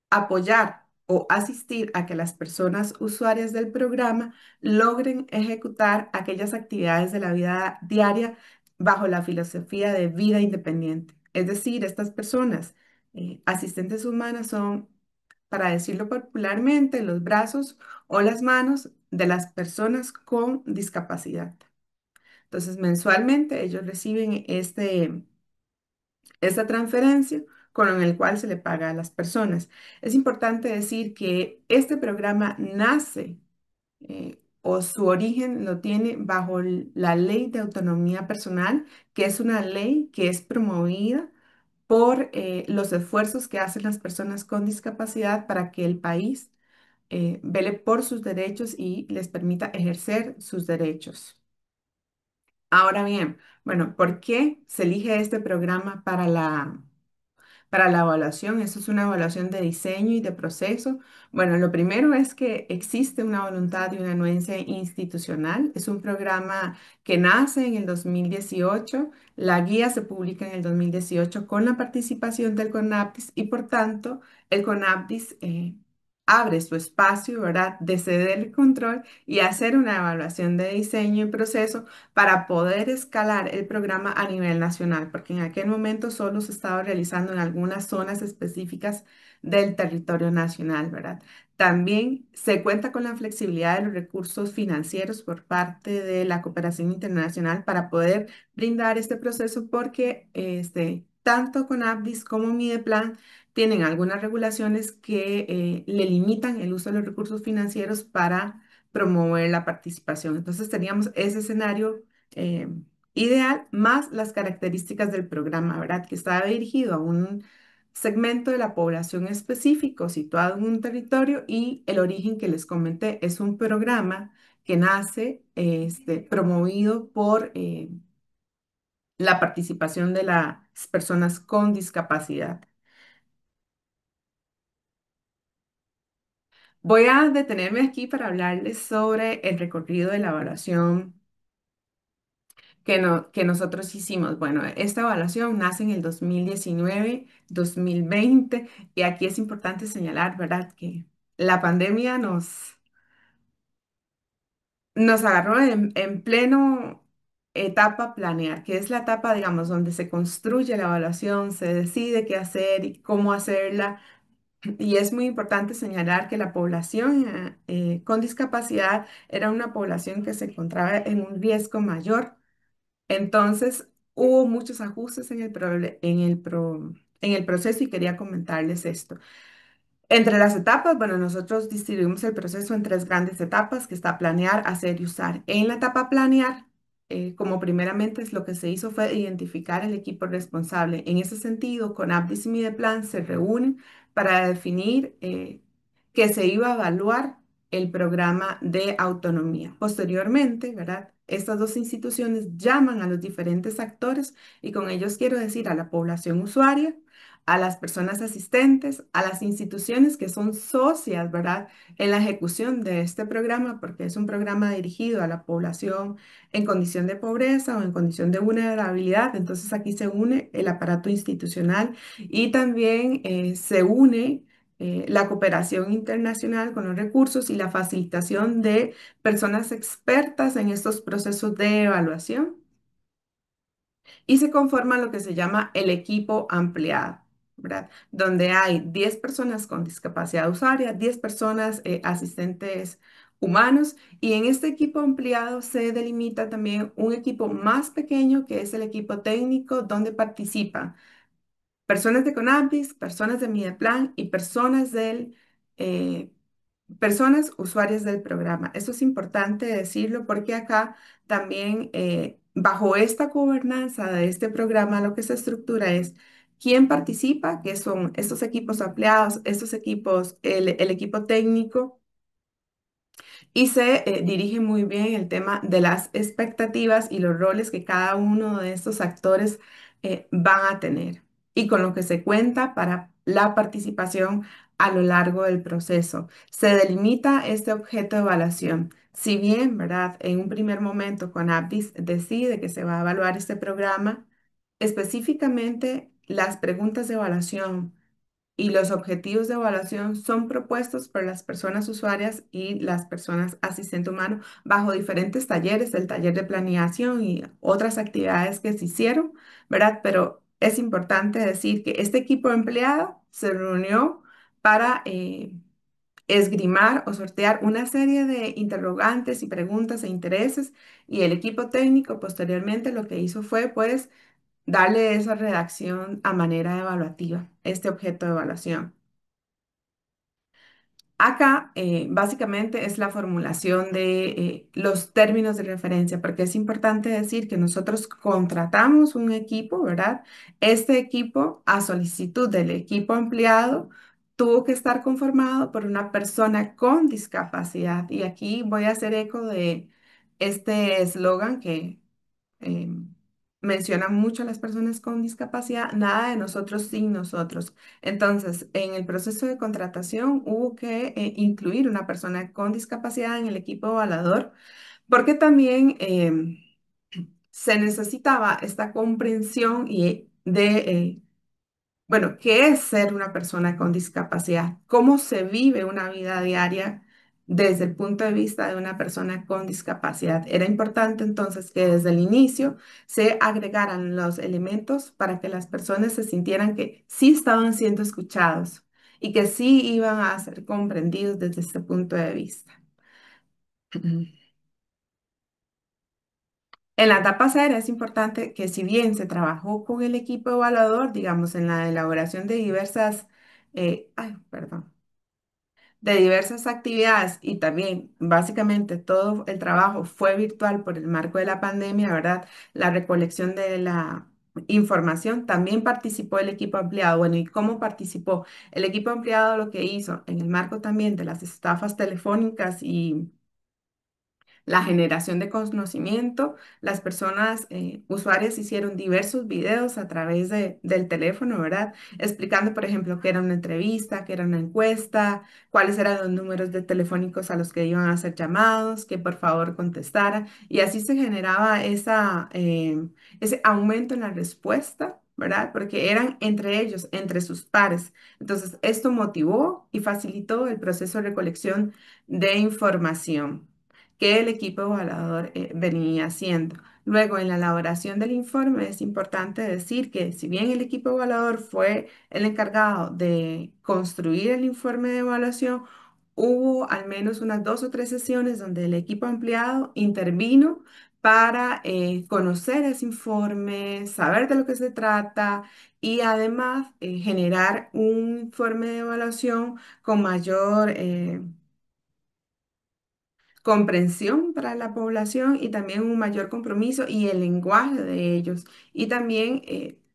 S4: apoyar o asistir a que las personas usuarias del programa logren ejecutar aquellas actividades de la vida diaria bajo la filosofía de vida independiente. Es decir, estas personas asistentes humanas son, para decirlo popularmente, los brazos o las manos de las personas con discapacidad. Entonces, mensualmente ellos reciben esta transferencia con el cual se le paga a las personas. Es importante decir que este programa nace o su origen lo tiene bajo la Ley de Autonomía Personal, que es una ley que es promovida por los esfuerzos que hacen las personas con discapacidad para que el país vele por sus derechos y les permita ejercer sus derechos. Ahora bien, bueno, ¿por qué se elige este programa para la evaluación? Eso es una evaluación de diseño y de proceso. Bueno, lo primero es que existe una voluntad y una anuencia institucional. Es un programa que nace en el 2018. La guía se publica en el 2018 con la participación del CONAPDIS y por tanto el CONAPDIS abre su espacio, ¿verdad?, de ceder el control y hacer una evaluación de diseño y proceso para poder escalar el programa a nivel nacional, porque en aquel momento solo se estaba realizando en algunas zonas específicas del territorio nacional, ¿verdad? También se cuenta con la flexibilidad de los recursos financieros por parte de la cooperación internacional para poder brindar este proceso porque tanto CONAPDIS como Mideplan tienen algunas regulaciones que le limitan el uso de los recursos financieros para promover la participación. Entonces teníamos ese escenario ideal, más las características del programa, ¿verdad? Que está dirigido a un segmento de la población específico situado en un territorio y el origen que les comenté es un programa que nace promovido por la participación de las personas con discapacidad. Voy a detenerme aquí para hablarles sobre el recorrido de la evaluación que nosotros hicimos. Bueno, esta evaluación nace en el 2019, 2020 y aquí es importante señalar, ¿verdad? Que la pandemia nos agarró en pleno etapa planear, que es la etapa, digamos, donde se construye la evaluación, se decide qué hacer y cómo hacerla. Y es muy importante señalar que la población con discapacidad era una población que se encontraba en un riesgo mayor. Entonces, hubo muchos ajustes en el proceso y quería comentarles esto. Entre las etapas, bueno, nosotros distribuimos el proceso en tres grandes etapas, que está planear, hacer y usar. En la etapa planear, como primeramente es lo que se hizo fue identificar el equipo responsable. En ese sentido, con Abdis y Mideplan se reúnen para definir que se iba a evaluar el programa de autonomía. Posteriormente, ¿verdad? Estas dos instituciones llaman a los diferentes actores y con ellos quiero decir a la población usuaria, a las personas asistentes, a las instituciones que son socias, ¿verdad? En la ejecución de este programa, porque es un programa dirigido a la población en condición de pobreza o en condición de vulnerabilidad. Entonces aquí se une el aparato institucional y también se une la cooperación internacional con los recursos y la facilitación de personas expertas en estos procesos de evaluación y se conforma lo que se llama el equipo ampliado, ¿verdad? Donde hay 10 personas con discapacidad usuaria, 10 personas asistentes humanos y en este equipo ampliado se delimita también un equipo más pequeño que es el equipo técnico donde participan personas de CONAPIS, personas de Mideplan y eh, personas usuarias del programa. Eso es importante decirlo porque acá también bajo esta gobernanza de este programa lo que se estructura es quién participa, que son estos equipos ampliados, estos equipos, el equipo técnico y se dirige muy bien el tema de las expectativas y los roles que cada uno de estos actores van a tener y con lo que se cuenta para la participación a lo largo del proceso. Se delimita este objeto de evaluación. Si bien, ¿verdad? En un primer momento con Abdis decide que se va a evaluar este programa, específicamente las preguntas de evaluación y los objetivos de evaluación son propuestos por las personas usuarias y las personas asistente humano bajo diferentes talleres, el taller de planeación y otras actividades que se hicieron, ¿verdad? Pero es importante decir que este equipo empleado se reunió para esgrimar o sortear una serie de interrogantes y preguntas e intereses y el equipo técnico posteriormente lo que hizo fue pues darle esa redacción a manera evaluativa, este objeto de evaluación. Acá, básicamente es la formulación de los términos de referencia, porque es importante decir que nosotros contratamos un equipo, ¿verdad? Este equipo, a solicitud del equipo empleado, tuvo que estar conformado por una persona con discapacidad. Y aquí voy a hacer eco de este eslogan que eh, mencionan mucho a las personas con discapacidad, nada de nosotros sin nosotros. Entonces, en el proceso de contratación hubo que incluir una persona con discapacidad en el equipo evaluador, porque también se necesitaba esta comprensión bueno, ¿qué es ser una persona con discapacidad? ¿Cómo se vive una vida diaria desde el punto de vista de una persona con discapacidad? Era importante entonces que desde el inicio se agregaran los elementos para que las personas se sintieran que sí estaban siendo escuchados y que sí iban a ser comprendidos desde este punto de vista. En la etapa cero es importante que si bien se trabajó con el equipo evaluador, digamos, en la elaboración de diversas, ay, perdón, de diversas actividades y también básicamente todo el trabajo fue virtual por el marco de la pandemia, ¿verdad? La recolección de la información, también participó el equipo ampliado. Bueno, ¿y cómo participó? El equipo ampliado lo que hizo en el marco también de las estafas telefónicas y la generación de conocimiento. Las personas, usuarias, hicieron diversos videos a través del teléfono, ¿verdad? Explicando, por ejemplo, qué era una entrevista, qué era una encuesta, cuáles eran los números de telefónicos a los que iban a hacer llamados, que por favor contestara. Y así se generaba ese aumento en la respuesta, ¿verdad? Porque eran entre ellos, entre sus pares. Entonces, esto motivó y facilitó el proceso de recolección de información que el equipo evaluador venía haciendo. Luego, en la elaboración del informe, es importante decir que si bien el equipo evaluador fue el encargado de construir el informe de evaluación, hubo al menos unas 2 o 3 sesiones donde el equipo ampliado intervino para conocer ese informe, saber de lo que se trata y además generar un informe de evaluación con mayor comprensión para la población y también un mayor compromiso y el lenguaje de ellos. Y también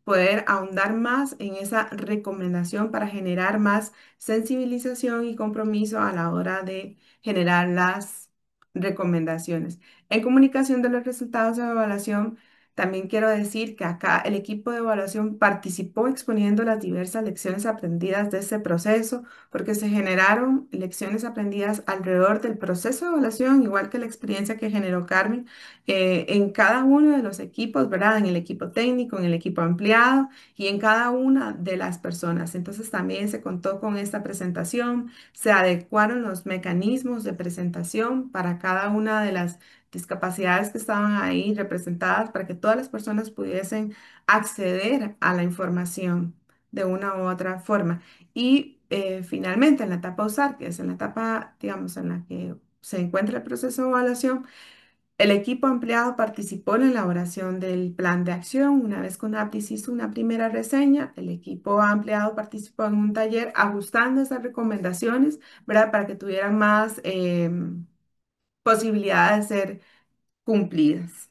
S4: poder ahondar más en esa recomendación para generar más sensibilización y compromiso a la hora de generar las recomendaciones. En comunicación de los resultados de evaluación, también quiero decir que acá el equipo de evaluación participó exponiendo las diversas lecciones aprendidas de este proceso porque se generaron lecciones aprendidas alrededor del proceso de evaluación, igual que la experiencia que generó Carmen en cada uno de los equipos, ¿verdad? En el equipo técnico, en el equipo ampliado y en cada una de las personas. Entonces también se contó con esta presentación, se adecuaron los mecanismos de presentación para cada una de las discapacidades que estaban ahí representadas para que todas las personas pudiesen acceder a la información de una u otra forma. Y finalmente, en la etapa usar, que es en la etapa, digamos, en la que se encuentra el proceso de evaluación, el equipo ampliado participó en la elaboración del plan de acción. Una vez que UNAPTIS hizo una primera reseña, el equipo ampliado participó en un taller ajustando esas recomendaciones, ¿verdad? Para que tuvieran más posibilidades de ser cumplidas.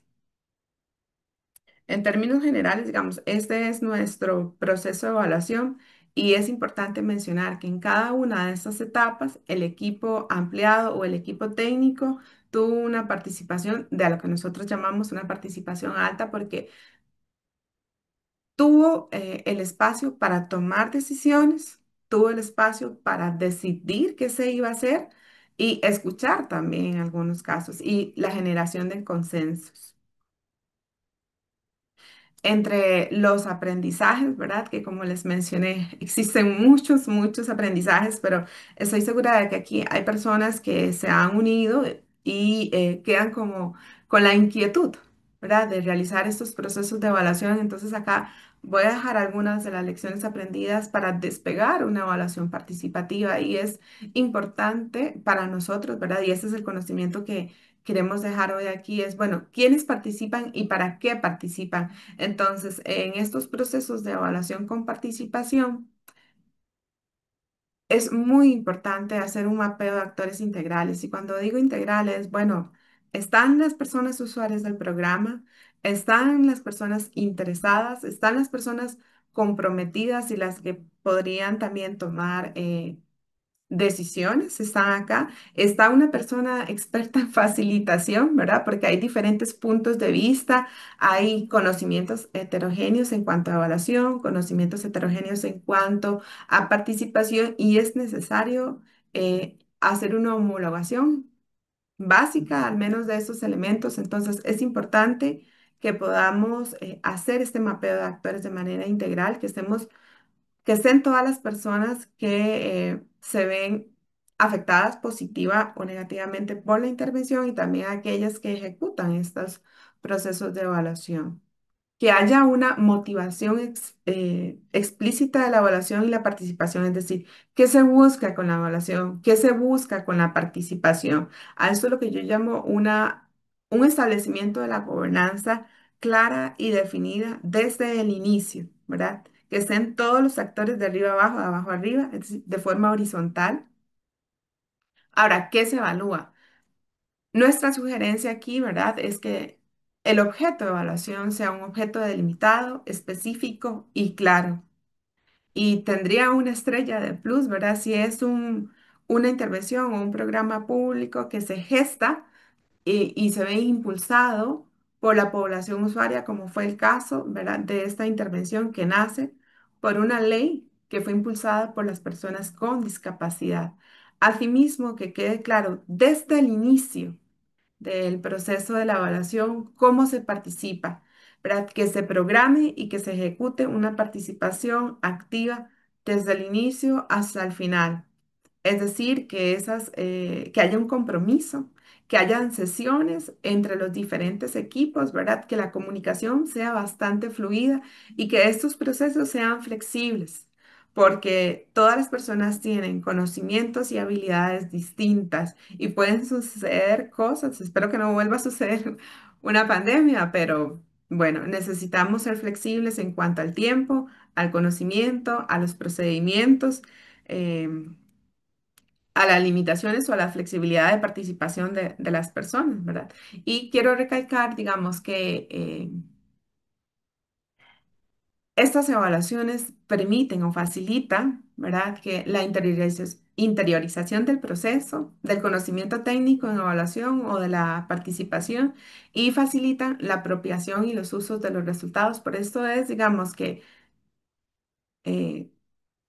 S4: En términos generales, digamos, este es nuestro proceso de evaluación y es importante mencionar que en cada una de estas etapas el equipo ampliado o el equipo técnico tuvo una participación de lo que nosotros llamamos una participación alta porque tuvo el espacio para tomar decisiones, tuvo el espacio para decidir qué se iba a hacer y escuchar también en algunos casos y la generación de consensos. Entre los aprendizajes, ¿verdad? Que como les mencioné, existen muchos, muchos aprendizajes, pero estoy segura de que aquí hay personas que se han unido y quedan como con la inquietud, ¿verdad? De realizar estos procesos de evaluación. Entonces acá voy a dejar algunas de las lecciones aprendidas para despegar una evaluación participativa y es importante para nosotros, ¿verdad? Y este es el conocimiento que queremos dejar hoy aquí, es, bueno, ¿quiénes participan y para qué participan? Entonces, en estos procesos de evaluación con participación, es muy importante hacer un mapeo de actores integrales. Y cuando digo integrales, bueno, están las personas usuarias del programa, están las personas interesadas, están las personas comprometidas y las que podrían también tomar decisiones están acá. Está una persona experta en facilitación, ¿verdad? Porque hay diferentes puntos de vista, hay conocimientos heterogéneos en cuanto a evaluación, conocimientos heterogéneos en cuanto a participación y es necesario hacer una homologación básica, al menos de esos elementos. Entonces, es importante que podamos hacer este mapeo de actores de manera integral, que estén todas las personas que se ven afectadas positiva o negativamente por la intervención y también aquellas que ejecutan estos procesos de evaluación. Que haya una motivación explícita de la evaluación y la participación, es decir, ¿qué se busca con la evaluación? ¿Qué se busca con la participación? A esto es lo que yo llamo un establecimiento de la gobernanza clara y definida desde el inicio, ¿verdad? Que estén todos los actores de arriba abajo, de abajo arriba, es decir, de forma horizontal Ahora, ¿qué se evalúa? Nuestra sugerencia aquí, ¿verdad?, es que el objeto de evaluación sea un objeto delimitado, específico y claro. Y tendría una estrella de plus, ¿verdad? Si es una intervención o un programa público que se gesta y se ve impulsado por la población usuaria, como fue el caso, ¿verdad?, de esta intervención que nace por una ley que fue impulsada por las personas con discapacidad. Asimismo, que quede claro desde el inicio del proceso de la evaluación, cómo se participa, ¿verdad? Que se programe y que se ejecute una participación activa desde el inicio hasta el final. Es decir, que haya un compromiso, que hayan sesiones entre los diferentes equipos, ¿verdad? Que la comunicación sea bastante fluida y que estos procesos sean flexibles, porque todas las personas tienen conocimientos y habilidades distintas y pueden suceder cosas. Espero que no vuelva a suceder una pandemia, pero bueno, necesitamos ser flexibles en cuanto al tiempo, al conocimiento, a los procedimientos. em, a las limitaciones o a la flexibilidad de participación de las personas, ¿verdad? Y quiero recalcar, digamos, que estas evaluaciones permiten o facilitan, ¿verdad?, que la interiorización del proceso, del conocimiento técnico en evaluación o de la participación y facilitan la apropiación y los usos de los resultados. Por esto es, digamos, que eh,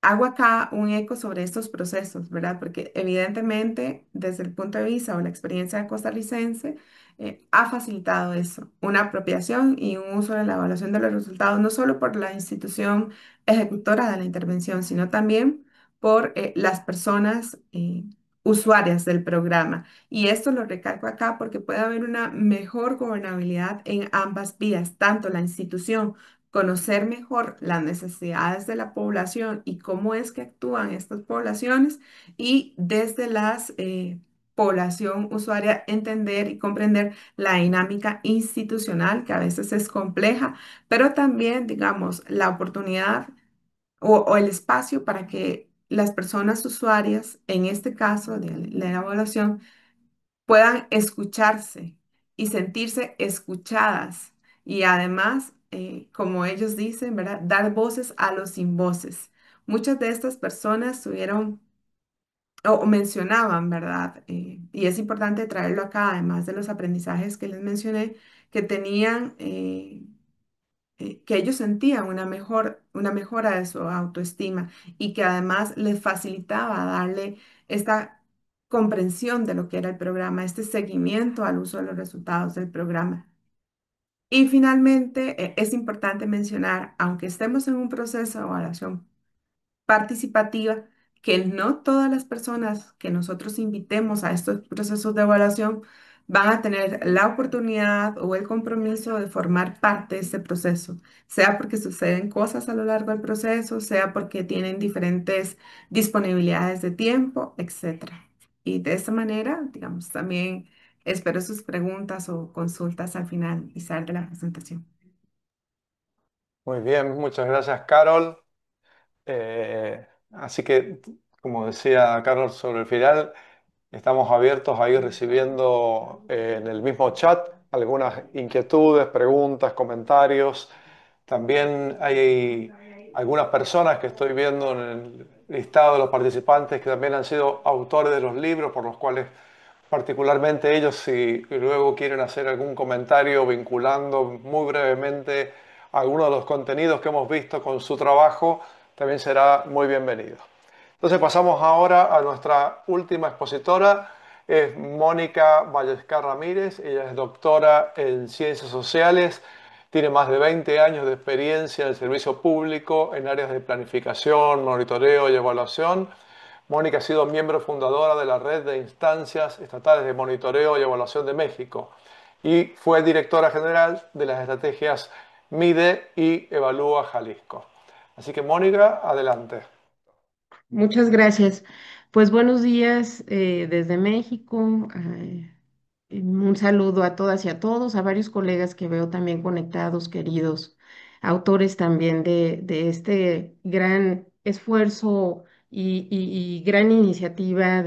S4: hago acá un eco sobre estos procesos, ¿verdad? Porque evidentemente, desde el punto de vista o la experiencia costarricense, ha facilitado eso, una apropiación y un uso de la evaluación de los resultados, no solo por la institución ejecutora de la intervención, sino también por las personas usuarias del programa. Y esto lo recalco acá porque puede haber una mejor gobernabilidad en ambas vías, tanto la institución conocer mejor las necesidades de la población y cómo es que actúan estas poblaciones y desde las población usuaria entender y comprender la dinámica institucional que a veces es compleja, pero también, digamos, la oportunidad o el espacio para que las personas usuarias, en este caso de la evaluación, puedan escucharse y sentirse escuchadas y además, como ellos dicen, ¿verdad?, dar voces a los sin voces. Muchas de estas personas tuvieron o mencionaban, ¿verdad? Y es importante traerlo acá, además de los aprendizajes que les mencioné, que tenían que ellos sentían una mejora de su autoestima y que además les facilitaba darle esta comprensión de lo que era el programa, este seguimiento al uso de los resultados del programa. Y finalmente, es importante mencionar, aunque estemos en un proceso de evaluación participativa, que no todas las personas que nosotros invitemos a estos procesos de evaluación van a tener la oportunidad o el compromiso de formar parte de este proceso, sea porque suceden cosas a lo largo del proceso, sea porque tienen diferentes disponibilidades de tiempo, etcétera. Y de esta manera, digamos, también espero sus preguntas o consultas al finalizar de la presentación.
S1: Muy bien, muchas gracias, Carol. Así que, como decía Carol sobre el final, estamos abiertos a ir recibiendo en el mismo chat algunas inquietudes, preguntas, comentarios. También hay algunas personas que estoy viendo en el listado de los participantes que también han sido autores de los libros, por los cuales particularmente ellos, si luego quieren hacer algún comentario vinculando muy brevemente algunos de los contenidos que hemos visto con su trabajo, también será muy bienvenido. Entonces pasamos ahora a nuestra última expositora, es Mónica Vallescar Ramírez. Ella es doctora en Ciencias Sociales, tiene más de 20 años de experiencia en el servicio público en áreas de planificación, monitoreo y evaluación. Mónica ha sido miembro fundadora de la Red de Instancias Estatales de Monitoreo y Evaluación de México y fue directora general de las estrategias MIDE y Evalúa Jalisco. Así que Mónica, adelante.
S5: Muchas gracias. Pues buenos días desde México. Un saludo a todas y a todos, a varios colegas que veo también conectados, queridos autores también de este gran esfuerzo y gran iniciativa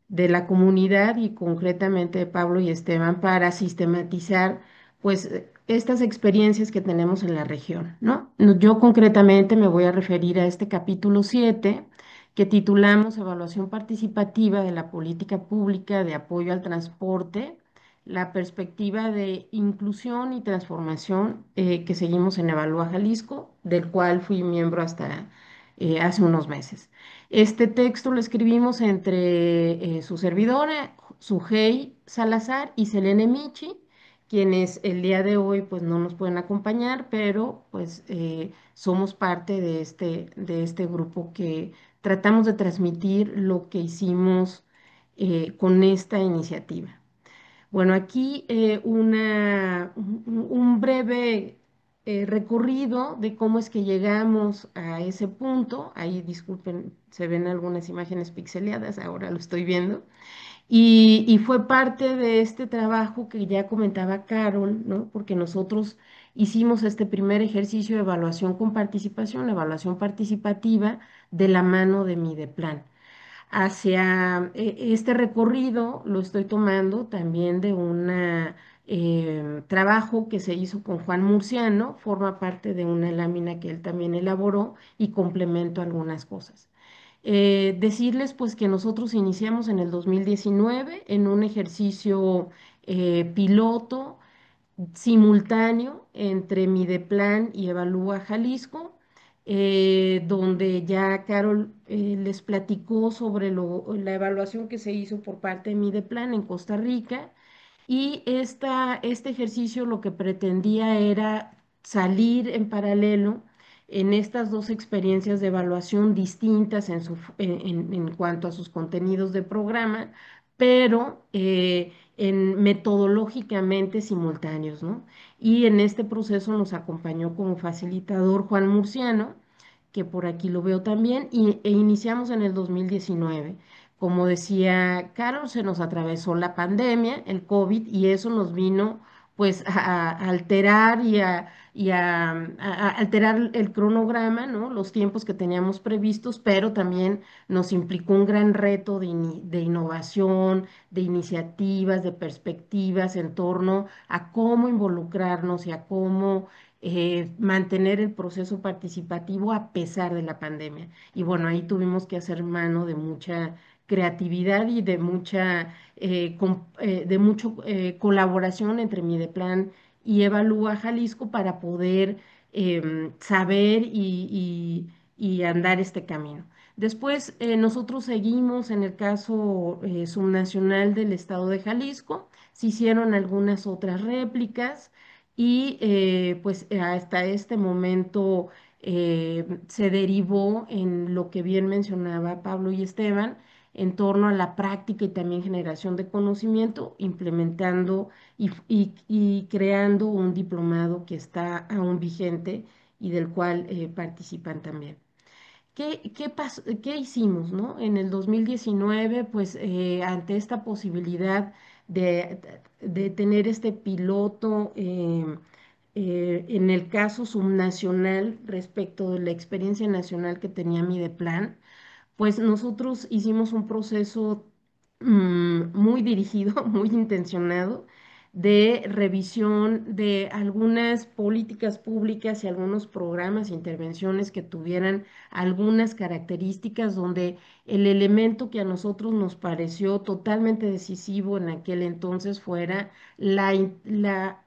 S5: de la comunidad y concretamente de Pablo y Esteban para sistematizar pues estas experiencias que tenemos en la región, ¿no? Yo concretamente me voy a referir a este capítulo 7 que titulamos Evaluación participativa de la política pública de apoyo al transporte, la perspectiva de inclusión y transformación que seguimos en Evalúa Jalisco, del cual fui miembro hasta hace unos meses. Este texto lo escribimos entre su servidora, Sujei Salazar y Selene Michi, quienes el día de hoy pues no nos pueden acompañar, pero pues somos parte de este grupo que tratamos de transmitir lo que hicimos con esta iniciativa. Bueno, aquí un breve recorrido de cómo es que llegamos a ese punto. Ahí, disculpen, se ven algunas imágenes pixeleadas, ahora lo estoy viendo. Y fue parte de este trabajo que ya comentaba Carol, ¿no? Porque nosotros hicimos este primer ejercicio de evaluación con participación, evaluación participativa de la mano de Mideplan. Hacia este recorrido lo estoy tomando también de un trabajo que se hizo con Juan Murciano, forma parte de una lámina que él también elaboró y complemento algunas cosas. Decirles pues que nosotros iniciamos en el 2019 en un ejercicio piloto simultáneo entre Mideplan y Evalúa Jalisco, donde ya Carol les platicó sobre la evaluación que se hizo por parte de Mideplan en Costa Rica y este ejercicio lo que pretendía era salir en paralelo en estas dos experiencias de evaluación distintas en cuanto a sus contenidos de programa, pero metodológicamente simultáneos, ¿no? Y en este proceso nos acompañó como facilitador Juan Murciano, que por aquí lo veo también, e iniciamos en el 2019. Como decía Carol, se nos atravesó la pandemia, el COVID, y eso nos vino pues a alterar y a alterar el cronograma, ¿no? Los tiempos que teníamos previstos, pero también nos implicó un gran reto de innovación, de iniciativas, de perspectivas en torno a cómo involucrarnos y a cómo mantener el proceso participativo a pesar de la pandemia. Y bueno, ahí tuvimos que hacer mano de mucha creatividad y de de mucho colaboración entre Mideplan y Evalúa Jalisco para poder saber y andar este camino. Después nosotros seguimos en el caso subnacional del estado de Jalisco, se hicieron algunas otras réplicas y pues hasta este momento se derivó en lo que bien mencionaba Pablo y Esteban, en torno a la práctica y también generación de conocimiento, implementando y creando un diplomado que está aún vigente y del cual participan también. ¿Qué hicimos, no? En el 2019, pues ante esta posibilidad de tener este piloto en el caso subnacional respecto de la experiencia nacional que tenía Mideplan, pues nosotros hicimos un proceso muy dirigido, muy intencionado de revisión de algunas políticas públicas y algunos programas e intervenciones que tuvieran algunas características donde el elemento que a nosotros nos pareció totalmente decisivo en aquel entonces fuera la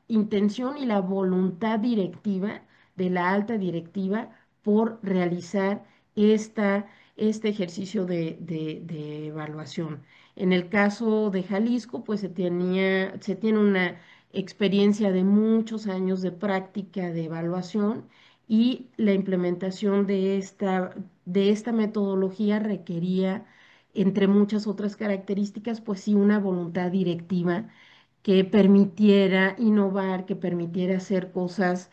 S5: intención y la voluntad directiva de la alta directiva por realizar este ejercicio de evaluación. En el caso de Jalisco, pues se tiene una experiencia de muchos años de práctica de evaluación y la implementación de esta metodología requería, entre muchas otras características, pues sí, una voluntad directiva que permitiera innovar, que permitiera hacer cosas,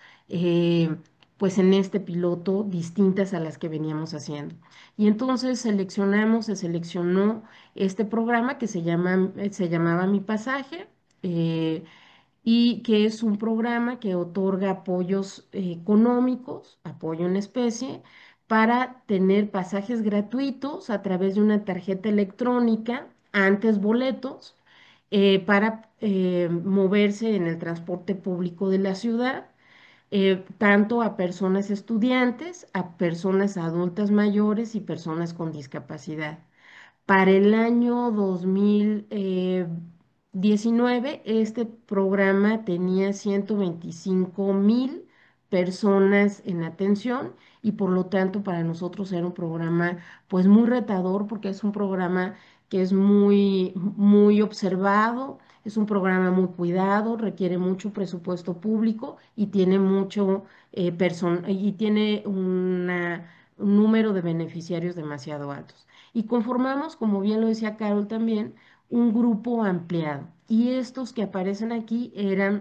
S5: pues en este piloto distintas a las que veníamos haciendo. Y entonces se seleccionó este programa que se llamaba Mi Pasaje, eh, y que es un programa que otorga apoyos económicos, apoyo en especie, para tener pasajes gratuitos a través de una tarjeta electrónica antes boletos para moverse en el transporte público de la ciudad, tanto a personas estudiantes, a personas adultas mayores y personas con discapacidad. Para el año 2019, este programa tenía 125,000 personas en atención y por lo tanto para nosotros era un programa pues muy retador porque es un programa que es muy, muy observado, es un programa muy cuidado, requiere mucho presupuesto público y tiene mucho y tiene un número de beneficiarios demasiado altos. Y conformamos, como bien lo decía Carol también, un grupo ampliado. Y estos que aparecen aquí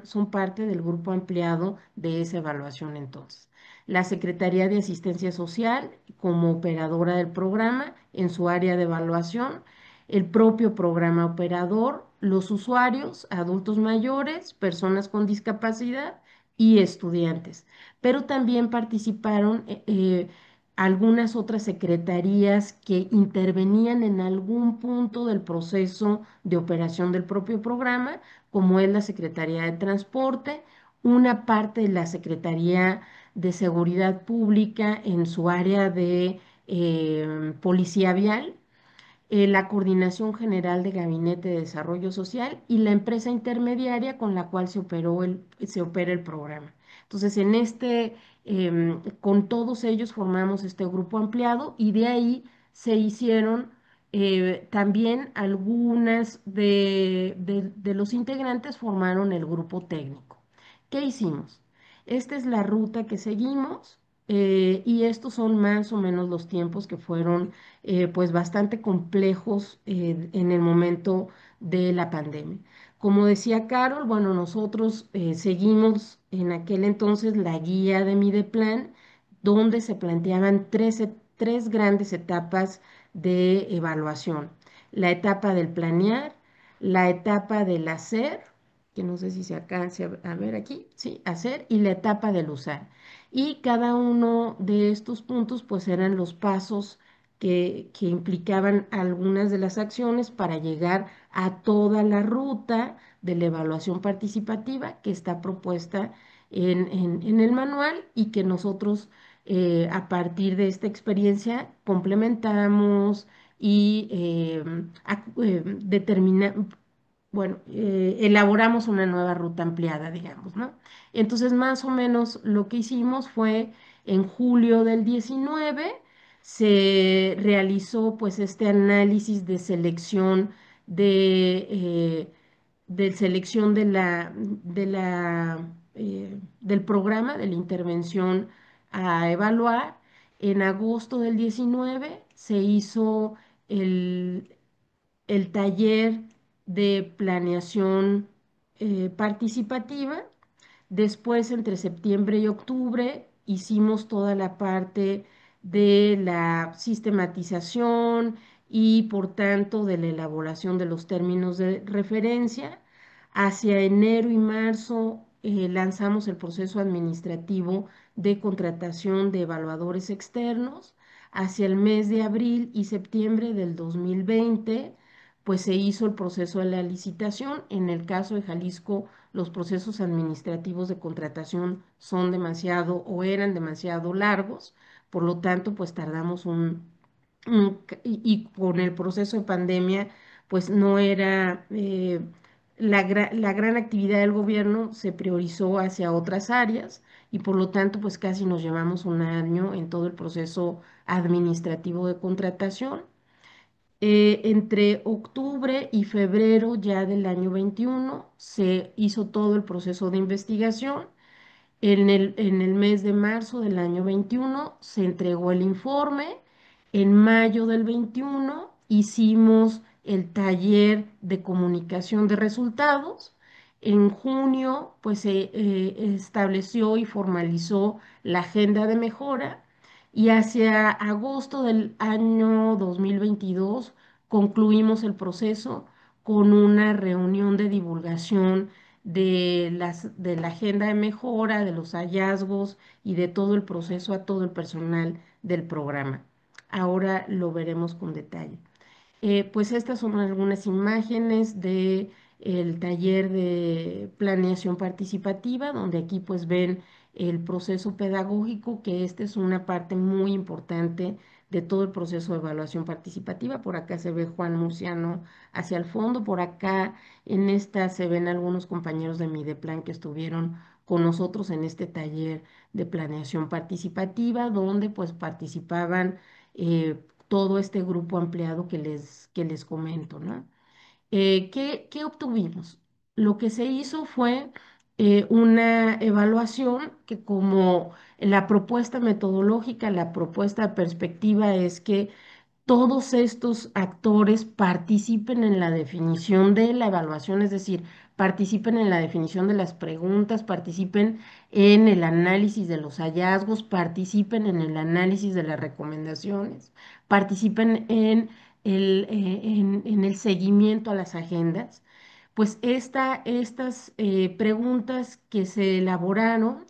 S5: son parte del grupo ampliado de esa evaluación entonces. La Secretaría de Asistencia Social como operadora del programa en su área de evaluación, el propio programa operador, los usuarios, adultos mayores, personas con discapacidad y estudiantes. Pero también participaron algunas otras secretarías que intervenían en algún punto del proceso de operación del propio programa, como es la Secretaría de Transporte, una parte de la Secretaría de Seguridad Pública en su área de policía vial, la Coordinación General de Gabinete de Desarrollo Social y la empresa intermediaria con la cual se opera el programa. Entonces, con todos ellos formamos este grupo ampliado y de ahí se hicieron también algunas de los integrantes formaron el grupo técnico. ¿Qué hicimos? Esta es la ruta que seguimos y estos son más o menos los tiempos que fueron pues bastante complejos en el momento de la pandemia. Como decía Carol, bueno, nosotros seguimos en aquel entonces la guía de Mideplan, donde se planteaban tres grandes etapas de evaluación. La etapa del planear, la etapa del hacer, que no sé si se alcance a ver aquí, sí, hacer, y la etapa del usar. Y cada uno de estos puntos pues eran los pasos que implicaban algunas de las acciones para llegar a toda la ruta de la evaluación participativa que está propuesta en el manual y que nosotros a partir de esta experiencia complementamos y bueno, elaboramos una nueva ruta ampliada, digamos, ¿no? Entonces, más o menos lo que hicimos fue en julio del 19 se realizó pues este análisis de selección de selección del programa, de la intervención a evaluar. En agosto del 19 se hizo el, el taller de planeación participativa. Después, entre septiembre y octubre, hicimos toda la parte de la sistematización y, por tanto, de la elaboración de los términos de referencia. Hacia enero y marzo lanzamos el proceso administrativo de contratación de evaluadores externos. Hacia el mes de abril y septiembre del 2020, pues se hizo el proceso de la licitación. En el caso de Jalisco, los procesos administrativos de contratación son demasiado o eran demasiado largos, por lo tanto, pues tardamos y con el proceso de pandemia, pues no era la gran actividad del gobierno se priorizó hacia otras áreas y por lo tanto, pues casi nos llevamos un año en todo el proceso administrativo de contratación. Entre octubre y febrero ya del año 21 se hizo todo el proceso de investigación. En el mes de marzo del año 21 se entregó el informe. En mayo del 21 hicimos el taller de comunicación de resultados. En junio, pues se estableció y formalizó la agenda de mejora. Y hacia agosto del año 2022 concluimos el proceso con una reunión de divulgación de la agenda de mejora, de los hallazgos y de todo el proceso a todo el personal del programa. Ahora lo veremos con detalle. Pues estas son algunas imágenes de el taller de planeación participativa, donde aquí pues ven el proceso pedagógico, que esta es una parte muy importante de todo el proceso de evaluación participativa. Por acá se ve Juan Murciano hacia el fondo, por acá en esta se ven algunos compañeros de Mideplan que estuvieron con nosotros en este taller de planeación participativa, donde pues participaban todo este grupo ampliado que les comento, ¿no? ¿Qué obtuvimos? Lo que se hizo fue una evaluación que como la propuesta metodológica, la propuesta perspectiva es que todos estos actores participen en la definición de la evaluación, es decir, participen en la definición de las preguntas, participen en el análisis de los hallazgos, participen en el análisis de las recomendaciones, participen en el seguimiento a las agendas. Pues estas preguntas que se elaboraron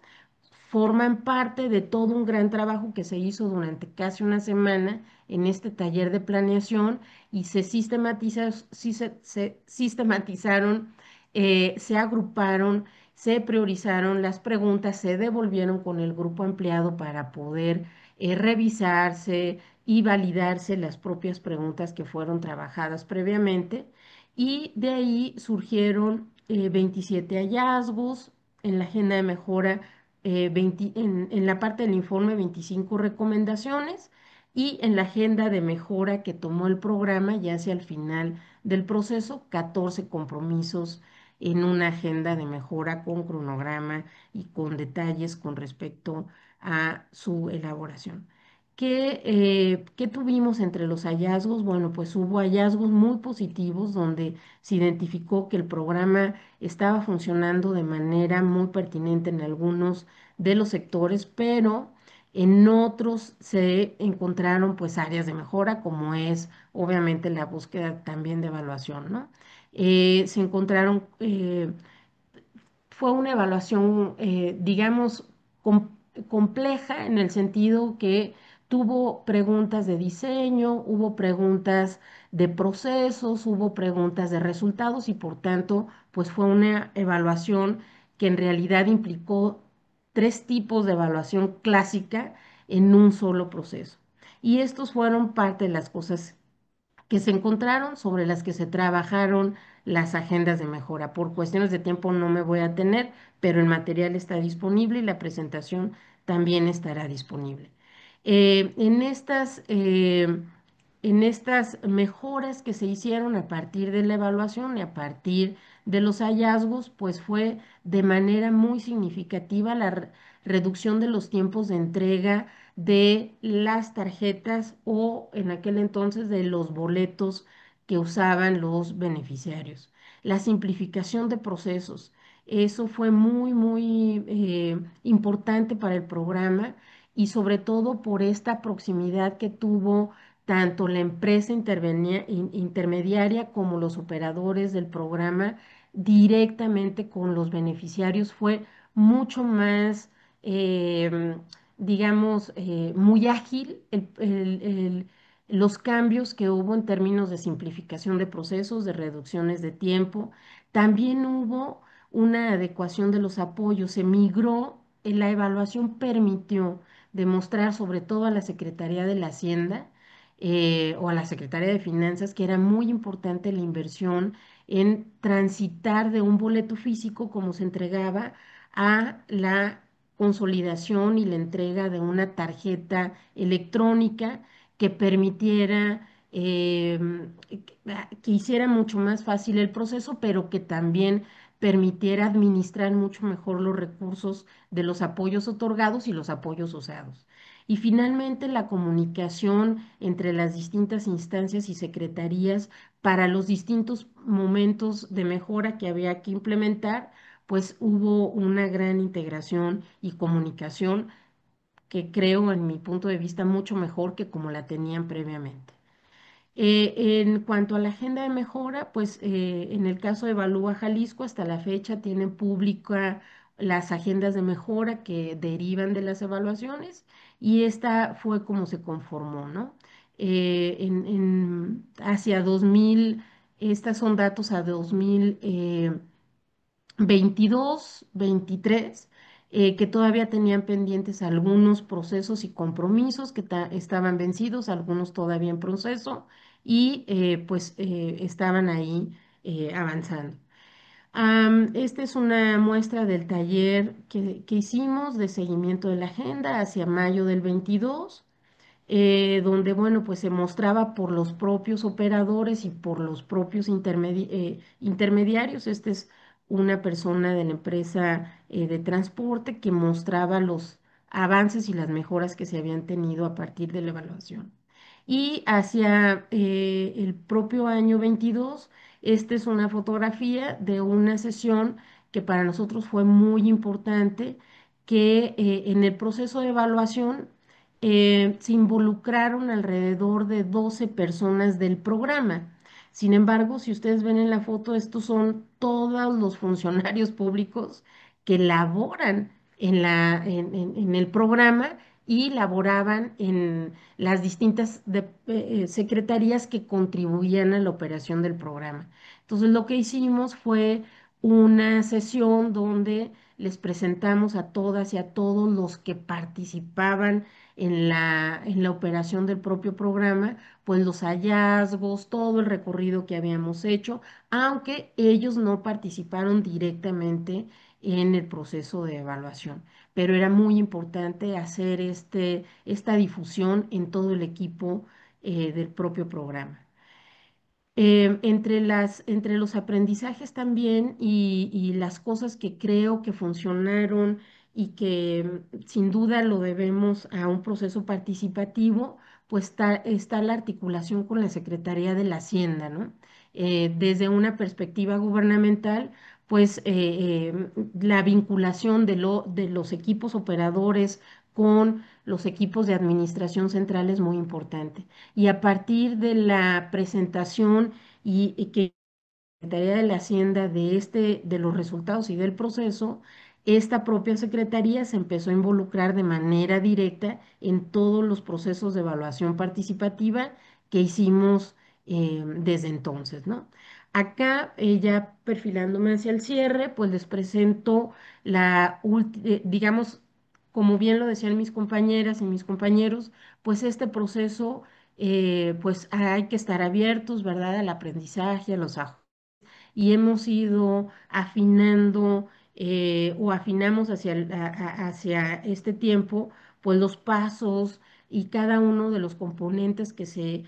S5: forman parte de todo un gran trabajo que se hizo durante casi una semana en este taller de planeación y se sistematizaron, se agruparon, se priorizaron las preguntas, se devolvieron con el grupo ampliado para poder revisarse y validarse las propias preguntas que fueron trabajadas previamente. Y de ahí surgieron 27 hallazgos en la agenda de mejora, en la parte del informe 25 recomendaciones y en la agenda de mejora que tomó el programa ya hacia el final del proceso, 14 compromisos en una agenda de mejora con cronograma y con detalles con respecto a su elaboración. ¿Qué tuvimos entre los hallazgos? Bueno, pues hubo hallazgos muy positivos donde se identificó que el programa estaba funcionando de manera muy pertinente en algunos de los sectores, pero en otros se encontraron pues áreas de mejora, como es obviamente la búsqueda también de evaluación, ¿no? Se encontraron fue una evaluación, digamos, compleja en el sentido que tuvo preguntas de diseño, hubo preguntas de procesos, hubo preguntas de resultados y por tanto, pues fue una evaluación que en realidad implicó tres tipos de evaluación clásica en un solo proceso. Y estos fueron parte de las cosas que se encontraron, sobre las que se trabajaron las agendas de mejora. Por cuestiones de tiempo no me voy a tener, pero el material está disponible y la presentación también estará disponible. Eh, en estas, eh, en estas mejoras que se hicieron a partir de la evaluación y a partir de los hallazgos, pues fue de manera muy significativa la reducción de los tiempos de entrega de las tarjetas o en aquel entonces de los boletos que usaban los beneficiarios. La simplificación de procesos. Eso fue muy importante para el programa y sobre todo por esta proximidad que tuvo tanto la empresa intermediaria como los operadores del programa directamente con los beneficiarios. Fue mucho más, digamos, muy ágil los cambios que hubo en términos de simplificación de procesos, de reducciones de tiempo. También hubo una adecuación de los apoyos, se migró, la evaluación permitió demostrar sobre todo a la Secretaría de la Hacienda o a la Secretaría de Finanzas que era muy importante la inversión en transitar de un boleto físico como se entregaba a la consolidación y la entrega de una tarjeta electrónica que permitiera que hiciera mucho más fácil el proceso, pero que también permitiera administrar mucho mejor los recursos de los apoyos otorgados y los apoyos usados. Y finalmente, la comunicación entre las distintas instancias y secretarías para los distintos momentos de mejora que había que implementar, pues hubo una gran integración y comunicación que creo, en mi punto de vista, mucho mejor que como la tenían previamente. En cuanto a la agenda de mejora, pues en el caso de Evalúa Jalisco, hasta la fecha tienen pública las agendas de mejora que derivan de las evaluaciones y esta fue como se conformó, ¿no? hacia 2000, estas son datos a 2022, 23, que todavía tenían pendientes algunos procesos y compromisos que estaban vencidos, algunos todavía en proceso y pues estaban ahí avanzando. Esta es una muestra del taller que hicimos de seguimiento de la agenda hacia mayo del 22, donde, bueno, pues se mostraba por los propios operadores y por los propios intermediarios. Esta es una persona de la empresa de transporte que mostraba los avances y las mejoras que se habían tenido a partir de la evaluación. Y hacia el propio año 22, esta es una fotografía de una sesión que para nosotros fue muy importante, que en el proceso de evaluación se involucraron alrededor de 12 personas del programa. Sin embargo, si ustedes ven en la foto, estos son todos los funcionarios públicos que laboran en el programa y laboraban en las distintas secretarías que contribuían a la operación del programa. Entonces, lo que hicimos fue una sesión donde les presentamos a todas y a todos los que participaban en la operación del propio programa, pues los hallazgos, todo el recorrido que habíamos hecho, aunque ellos no participaron directamente en el proceso de evaluación. Pero era muy importante hacer esta difusión en todo el equipo del propio programa. Entre los aprendizajes también y las cosas que creo que funcionaron y que sin duda lo debemos a un proceso participativo, pues está la articulación con la Secretaría de la Hacienda, ¿no? Desde una perspectiva gubernamental, pues la vinculación de los equipos operadores con los equipos de administración central es muy importante. Y a partir de la presentación y que la Secretaría de la Hacienda de los resultados y del proceso, esta propia Secretaría se empezó a involucrar de manera directa en todos los procesos de evaluación participativa que hicimos desde entonces, ¿no? Acá, ya perfilándome hacia el cierre, pues les presento digamos, como bien lo decían mis compañeras y mis compañeros, pues este proceso, pues hay que estar abiertos, ¿verdad?, al aprendizaje, a los ajustes, y hemos ido afinando o afinamos hacia este tiempo, pues los pasos y cada uno de los componentes que se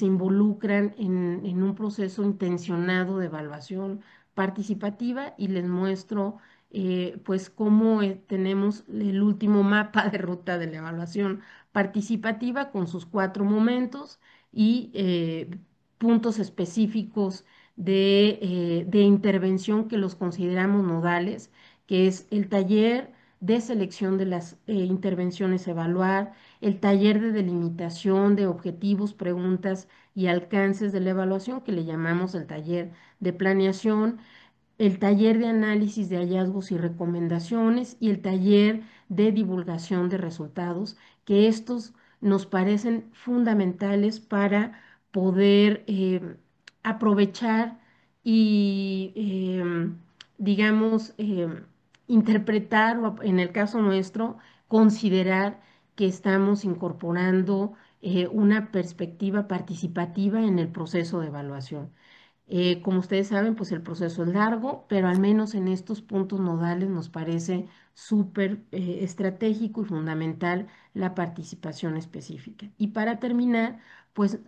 S5: involucran en un proceso intencionado de evaluación participativa, y les muestro pues cómo tenemos el último mapa de ruta de la evaluación participativa con sus 4 momentos y puntos específicos de intervención que los consideramos nodales, que es el taller de selección de las intervenciones a evaluar, el taller de delimitación de objetivos, preguntas y alcances de la evaluación, que le llamamos el taller de planeación, el taller de análisis de hallazgos y recomendaciones y el taller de divulgación de resultados, que estos nos parecen fundamentales para poder aprovechar y, digamos, interpretar o, en el caso nuestro, considerar que estamos incorporando una perspectiva participativa en el proceso de evaluación. Como ustedes saben, pues el proceso es largo, pero al menos en estos puntos nodales nos parece súper estratégico y fundamental la participación específica. Y para terminar, pues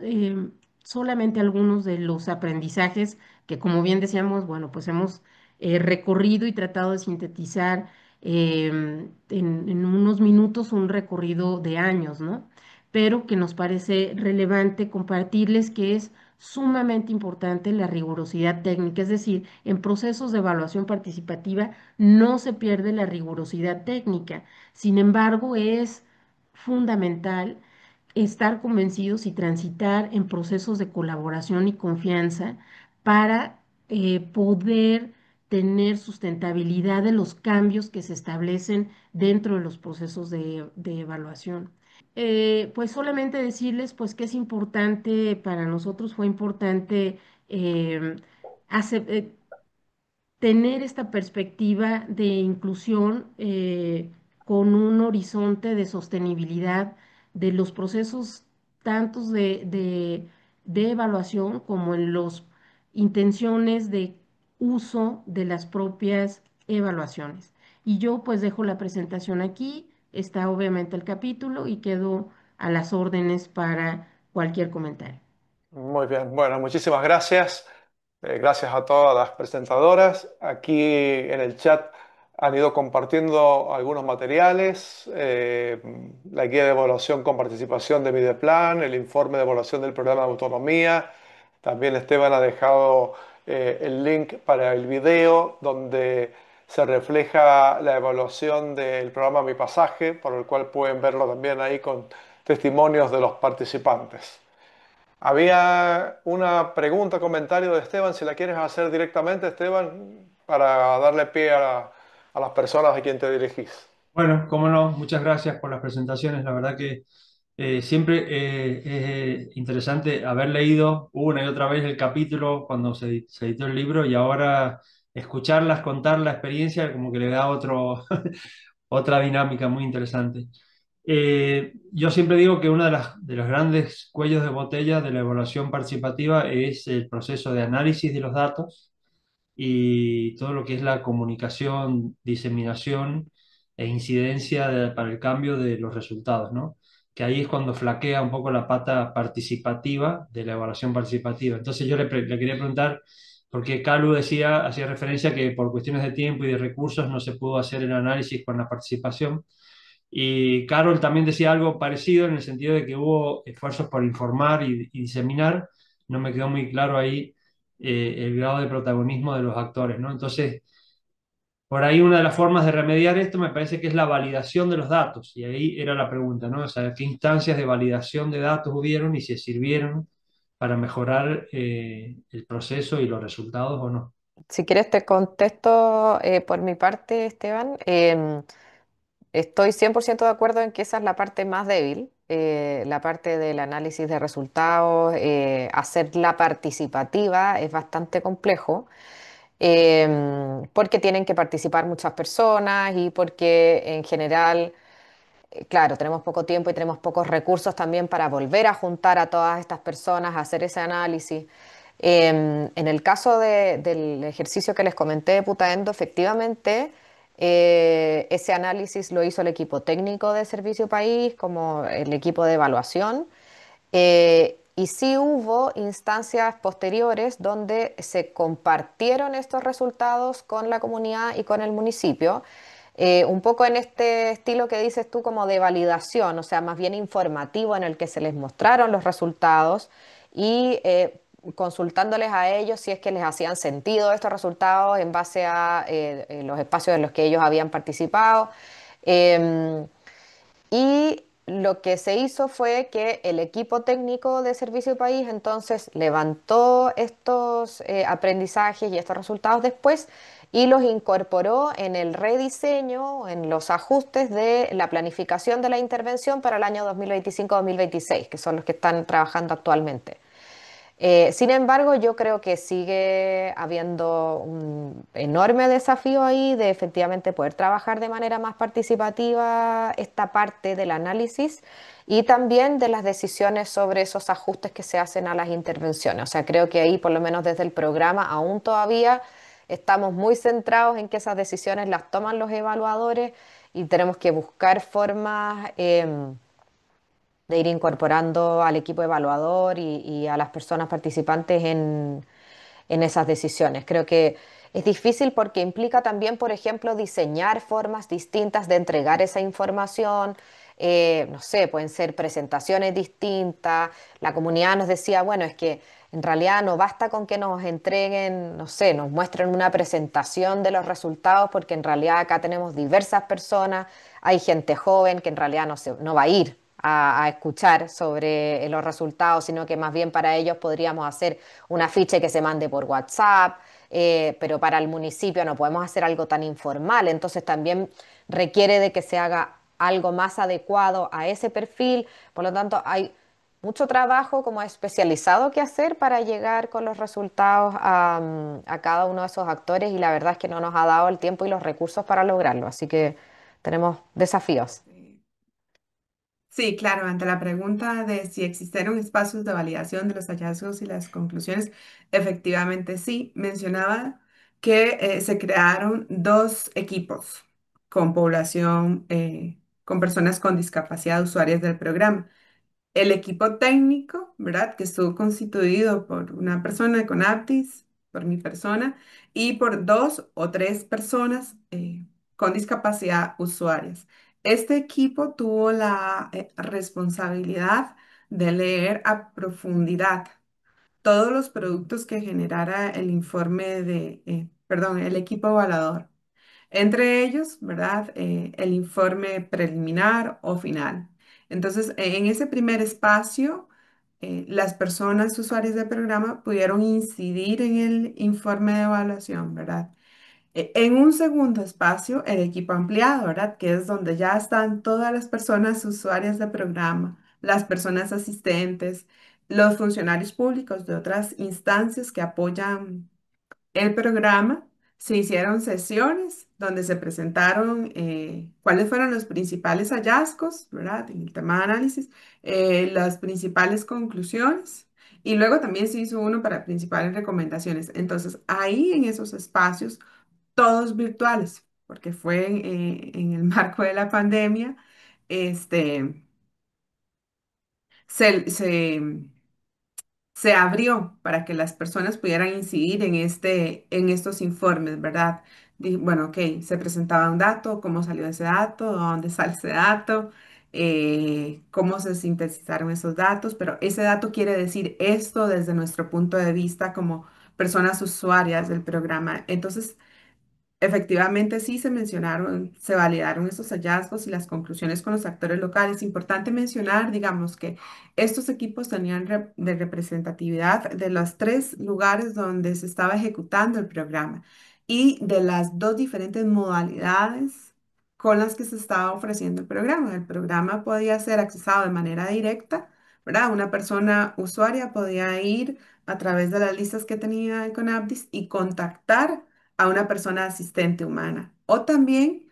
S5: solamente algunos de los aprendizajes que, como bien decíamos, bueno, pues hemos recorrido y tratado de sintetizar en unos minutos un recorrido de años, ¿no? Pero que nos parece relevante compartirles, que es sumamente importante la rigurosidad técnica, es decir, en procesos de evaluación participativa no se pierde la rigurosidad técnica. Sin embargo, es fundamental estar convencidos y transitar en procesos de colaboración y confianza para poder tener sustentabilidad de los cambios que se establecen dentro de los procesos de evaluación. Pues solamente decirles pues que es importante, para nosotros fue importante eh, hace- eh, tener esta perspectiva de inclusión con un horizonte de sostenibilidad de los procesos tantos de evaluación como en las intenciones de uso de las propias evaluaciones. Y yo pues dejo la presentación aquí, está obviamente el capítulo y quedo a las órdenes para cualquier comentario.
S1: Muy bien, bueno, muchísimas gracias. Gracias a todas las presentadoras. Aquí en el chat han ido compartiendo algunos materiales, la guía de evaluación con participación de Mideplan, el informe de evaluación del programa de autonomía. También Esteban ha dejado el link para el video donde se refleja la evaluación del programa Mi Pasaje, por el cual pueden verlo también ahí con testimonios de los participantes. Había una pregunta, comentario de Esteban, si la quieres hacer directamente, Esteban, para darle pie a las personas a quien te dirigís.
S2: Bueno, cómo no, muchas gracias por las presentaciones. La verdad que siempre es interesante haber leído una y otra vez el capítulo cuando se editó el libro y ahora escucharlas, contar la experiencia, como que le da otra dinámica muy interesante. Yo siempre digo que uno de los grandes cuellos de botella de la evaluación participativa es el proceso de análisis de los datos y todo lo que es la comunicación, diseminación e incidencia para el cambio de los resultados, ¿no? Que ahí es cuando flaquea un poco la pata participativa de la evaluación participativa. Entonces yo le quería preguntar, porque Calu hacía referencia que por cuestiones de tiempo y de recursos no se pudo hacer el análisis con la participación. Y Carol también decía algo parecido en el sentido de que hubo esfuerzos por informar y diseminar. No me quedó muy claro ahí el grado de protagonismo de los actores, ¿no? Entonces, por ahí una de las formas de remediar esto me parece que es la validación de los datos. Y ahí era la pregunta, ¿no? O sea, ¿qué instancias de validación de datos hubieron y si sirvieron para mejorar el proceso y los resultados o no?
S3: Si quieres te contesto por mi parte, Esteban. Estoy 100% de acuerdo en que esa es la parte más débil, la parte del análisis de resultados, hacerla participativa es bastante complejo, porque tienen que participar muchas personas y porque en general claro, tenemos poco tiempo y tenemos pocos recursos también para volver a juntar a todas estas personas, a hacer ese análisis. En el caso del ejercicio que les comenté de Putaendo, efectivamente, ese análisis lo hizo el equipo técnico de Servicio País, como el equipo de evaluación. Y sí hubo instancias posteriores donde se compartieron estos resultados con la comunidad y con el municipio, un poco en este estilo que dices tú como de validación, o sea, más bien informativo en el que se les mostraron los resultados y consultándoles a ellos si es que les hacían sentido estos resultados en base a los espacios en los que ellos habían participado. Em, y lo que se hizo fue que el equipo técnico de Servicio País entonces levantó estos aprendizajes y estos resultados después y los incorporó en el rediseño, en los ajustes de la planificación de la intervención para el año 2025-2026, que son los que están trabajando actualmente. Sin embargo, yo creo que sigue habiendo un enorme desafío ahí de efectivamente poder trabajar de manera más participativa esta parte del análisis y también de las decisiones sobre esos ajustes que se hacen a las intervenciones. O sea, creo que ahí, por lo menos desde el programa, aún todavía estamos muy centrados en que esas decisiones las toman los evaluadores y tenemos que buscar formas de ir incorporando al equipo evaluador y a las personas participantes en esas decisiones. Creo que es difícil porque implica también, por ejemplo, diseñar formas distintas de entregar esa información. No sé, pueden ser presentaciones distintas. La comunidad nos decía, bueno, es que en realidad no basta con que nos entreguen, no sé, nos muestren una presentación de los resultados, porque en realidad acá tenemos diversas personas, hay gente joven que en realidad no va a ir a escuchar sobre los resultados, sino que más bien para ellos podríamos hacer un afiche que se mande por WhatsApp, pero para el municipio no podemos hacer algo tan informal, entonces también requiere de que se haga algo más adecuado a ese perfil. Por lo tanto, hay mucho trabajo como especializado que hacer para llegar con los resultados a cada uno de esos actores y la verdad es que no nos ha dado el tiempo y los recursos para lograrlo. Así que tenemos desafíos.
S4: Sí, claro, ante la pregunta de si existieron espacios de validación de los hallazgos y las conclusiones, efectivamente sí. Mencionaba que se crearon dos equipos con población, con personas con discapacidad usuarias del programa. El equipo técnico, ¿verdad? Que estuvo constituido por una persona con aptis, por mi persona, y por dos o tres personas con discapacidad usuarias. Este equipo tuvo la responsabilidad de leer a profundidad todos los productos que generara el informe perdón, el equipo evaluador. Entre ellos, ¿verdad? El informe preliminar o final. Entonces, en ese primer espacio, las personas usuarias del programa pudieron incidir en el informe de evaluación, ¿verdad? En un segundo espacio, el equipo ampliado, ¿verdad? Que es donde ya están todas las personas usuarias del programa, las personas asistentes, los funcionarios públicos de otras instancias que apoyan el programa. Se hicieron sesiones donde se presentaron cuáles fueron los principales hallazgos, ¿verdad? En el tema de análisis, las principales conclusiones y luego también se hizo uno para principales recomendaciones. Entonces, ahí en esos espacios, todos virtuales, porque fue en el marco de la pandemia, este, se se abrió para que las personas pudieran incidir en estos informes, ¿verdad? Bueno, ok, se presentaba un dato, cómo salió ese dato, dónde sale ese dato, cómo se sintetizaron esos datos, pero ese dato quiere decir esto desde nuestro punto de vista como personas usuarias del programa. Entonces, efectivamente, sí se mencionaron, se validaron estos hallazgos y las conclusiones con los actores locales. Importante mencionar, digamos, que estos equipos tenían de representatividad de los tres lugares donde se estaba ejecutando el programa y de las dos diferentes modalidades con las que se estaba ofreciendo el programa. El programa podía ser accesado de manera directa, ¿verdad? Una persona usuaria podía ir a través de las listas que tenía Conabdis y contactar a una persona asistente humana. O también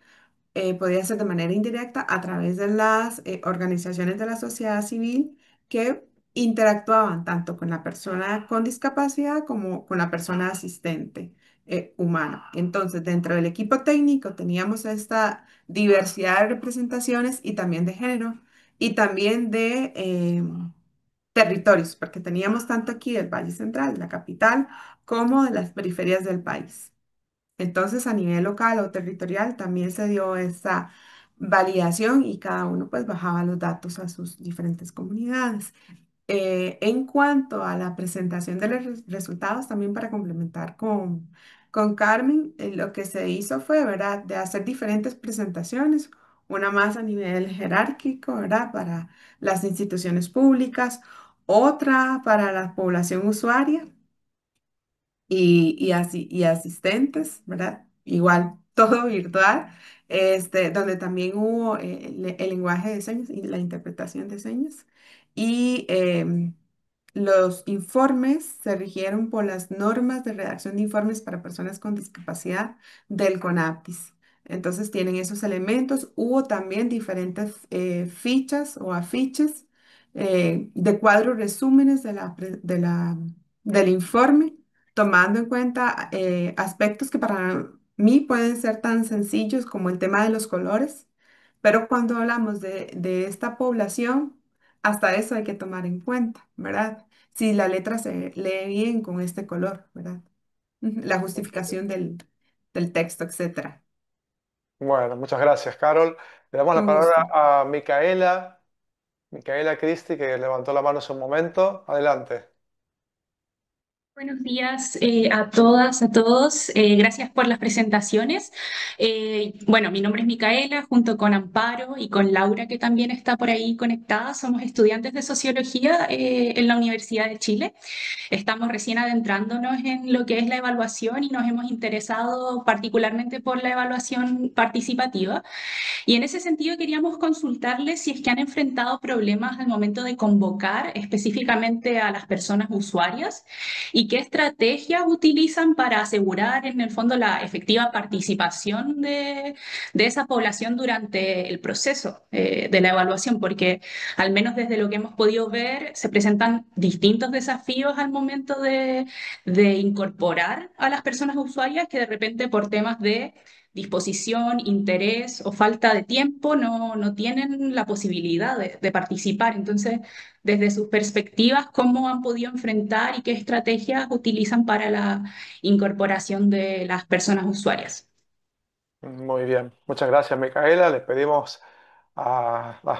S4: podría ser de manera indirecta a través de las organizaciones de la sociedad civil que interactuaban tanto con la persona con discapacidad como con la persona asistente humana. Entonces, dentro del equipo técnico teníamos esta diversidad de representaciones y también de género y también de territorios, porque teníamos tanto aquí del Valle Central, la capital, como de las periferias del país. Entonces, a nivel local o territorial también se dio esa validación y cada uno pues bajaba los datos a sus diferentes comunidades. En cuanto a la presentación de los resultados, también para complementar con Carmen, lo que se hizo fue, ¿verdad?, de hacer diferentes presentaciones, una más a nivel jerárquico, ¿verdad?, para las instituciones públicas, otra para la población usuaria y asistentes, ¿verdad? Igual, todo virtual, donde también hubo el lenguaje de señas y la interpretación de señas. Y los informes se rigieron por las normas de redacción de informes para personas con discapacidad del CONAPTIS. Entonces tienen esos elementos. Hubo también diferentes fichas o afiches de cuadros resúmenes del informe tomando en cuenta aspectos que para mí pueden ser tan sencillos como el tema de los colores, pero cuando hablamos de esta población, hasta eso hay que tomar en cuenta, ¿verdad? Si la letra se lee bien con este color, ¿verdad? Ujú, la justificación del texto, etcétera.
S1: Bueno, muchas gracias, Carol. Le damos la
S4: Con gusto.
S1: palabra a Micaela Cristi, que levantó la mano hace un momento. Adelante.
S6: Buenos días a todas, a todos. Gracias por las presentaciones. Bueno, mi nombre es Micaela, junto con Amparo y con Laura, que también está por ahí conectada. Somos estudiantes de sociología en la Universidad de Chile. Estamos recién adentrándonos en lo que es la evaluación y nos hemos interesado particularmente por la evaluación participativa. Y en ese sentido queríamos consultarles si es que han enfrentado problemas al momento de convocar específicamente a las personas usuarias y qué estrategias utilizan para asegurar en el fondo la efectiva participación de esa población durante el proceso de la evaluación, porque al menos desde lo que hemos podido ver se presentan distintos desafíos al momento de incorporar a las personas usuarias que de repente por temas de disposición, interés o falta de tiempo no tienen la posibilidad de participar. Entonces, desde sus perspectivas, ¿cómo han podido enfrentar y qué estrategias utilizan para la incorporación de las personas usuarias?
S1: Muy bien, muchas gracias, Micaela. Les pedimos a las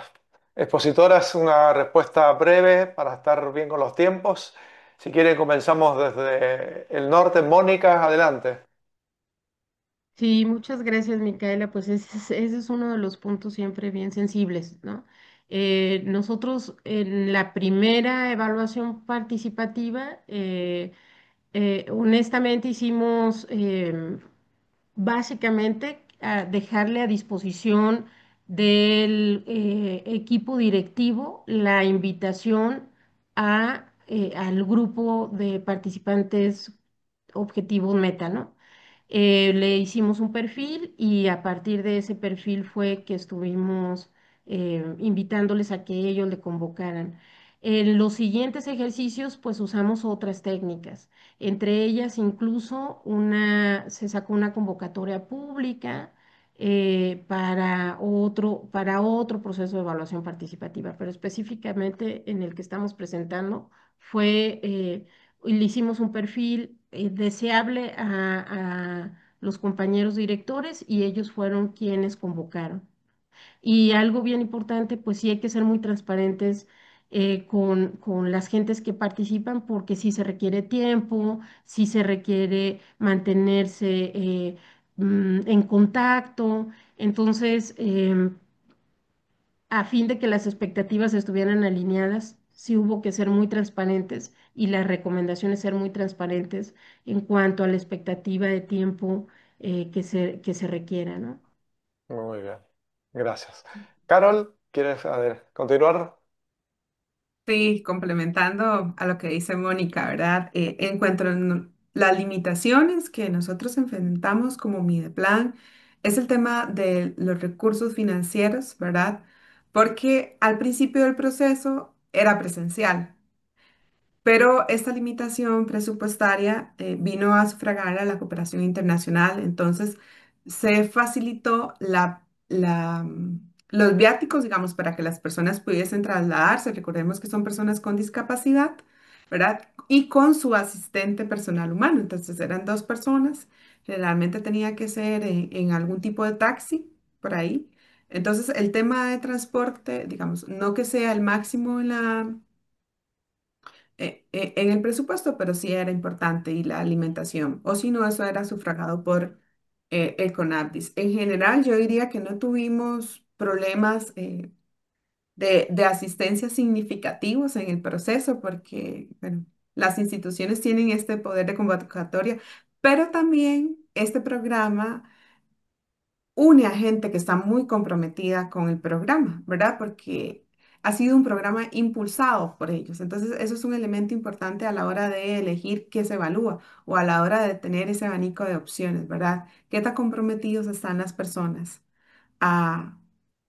S1: expositoras una respuesta breve para estar bien con los tiempos. Si quieren, comenzamos desde el norte. Mónica, adelante.
S5: Sí, muchas gracias, Micaela. Pues ese es uno de los puntos siempre bien sensibles, ¿no? Nosotros en la primera evaluación participativa, honestamente hicimos básicamente dejarle a disposición del equipo directivo la invitación al grupo de participantes objetivo meta, ¿no? Le hicimos un perfil y a partir de ese perfil fue que estuvimos invitándoles a que ellos le convocaran. En los siguientes ejercicios, pues usamos otras técnicas. Entre ellas, incluso se sacó una convocatoria pública para otro proceso de evaluación participativa, pero específicamente en el que estamos presentando le hicimos un perfil deseable a los compañeros directores y ellos fueron quienes convocaron. Y algo bien importante, pues sí hay que ser muy transparentes con las gentes que participan porque sí se requiere tiempo, sí se requiere mantenerse en contacto. Entonces, a fin de que las expectativas estuvieran alineadas, sí hubo que ser muy transparentes y las recomendaciones ser muy transparentes en cuanto a la expectativa de tiempo que se requiera, ¿no?
S1: Muy bien, gracias. Carol, ¿quieres continuar?
S4: Sí, complementando a lo que dice Mónica, ¿verdad? En cuanto a las limitaciones que nosotros enfrentamos como Mideplan, es el tema de los recursos financieros, ¿verdad? Porque al principio del proceso era presencial. Pero esta limitación presupuestaria vino a sufragar a la cooperación internacional, entonces se facilitó los viáticos, digamos, para que las personas pudiesen trasladarse. Recordemos que son personas con discapacidad, ¿verdad? Y con su asistente personal humano. Entonces eran dos personas, generalmente tenía que ser en algún tipo de taxi por ahí. Entonces el tema de transporte, digamos, no que sea el máximo en en el presupuesto, pero sí era importante y la alimentación, o si no, eso era sufragado por el CONADIS. En general, yo diría que no tuvimos problemas de asistencia significativos en el proceso porque, bueno, las instituciones tienen este poder de convocatoria, pero también este programa une a gente que está muy comprometida con el programa, ¿verdad? Porque ha sido un programa impulsado por ellos. Entonces, eso es un elemento importante a la hora de elegir qué se evalúa o a la hora de tener ese abanico de opciones, ¿verdad? ¿Qué tan comprometidos están las personas a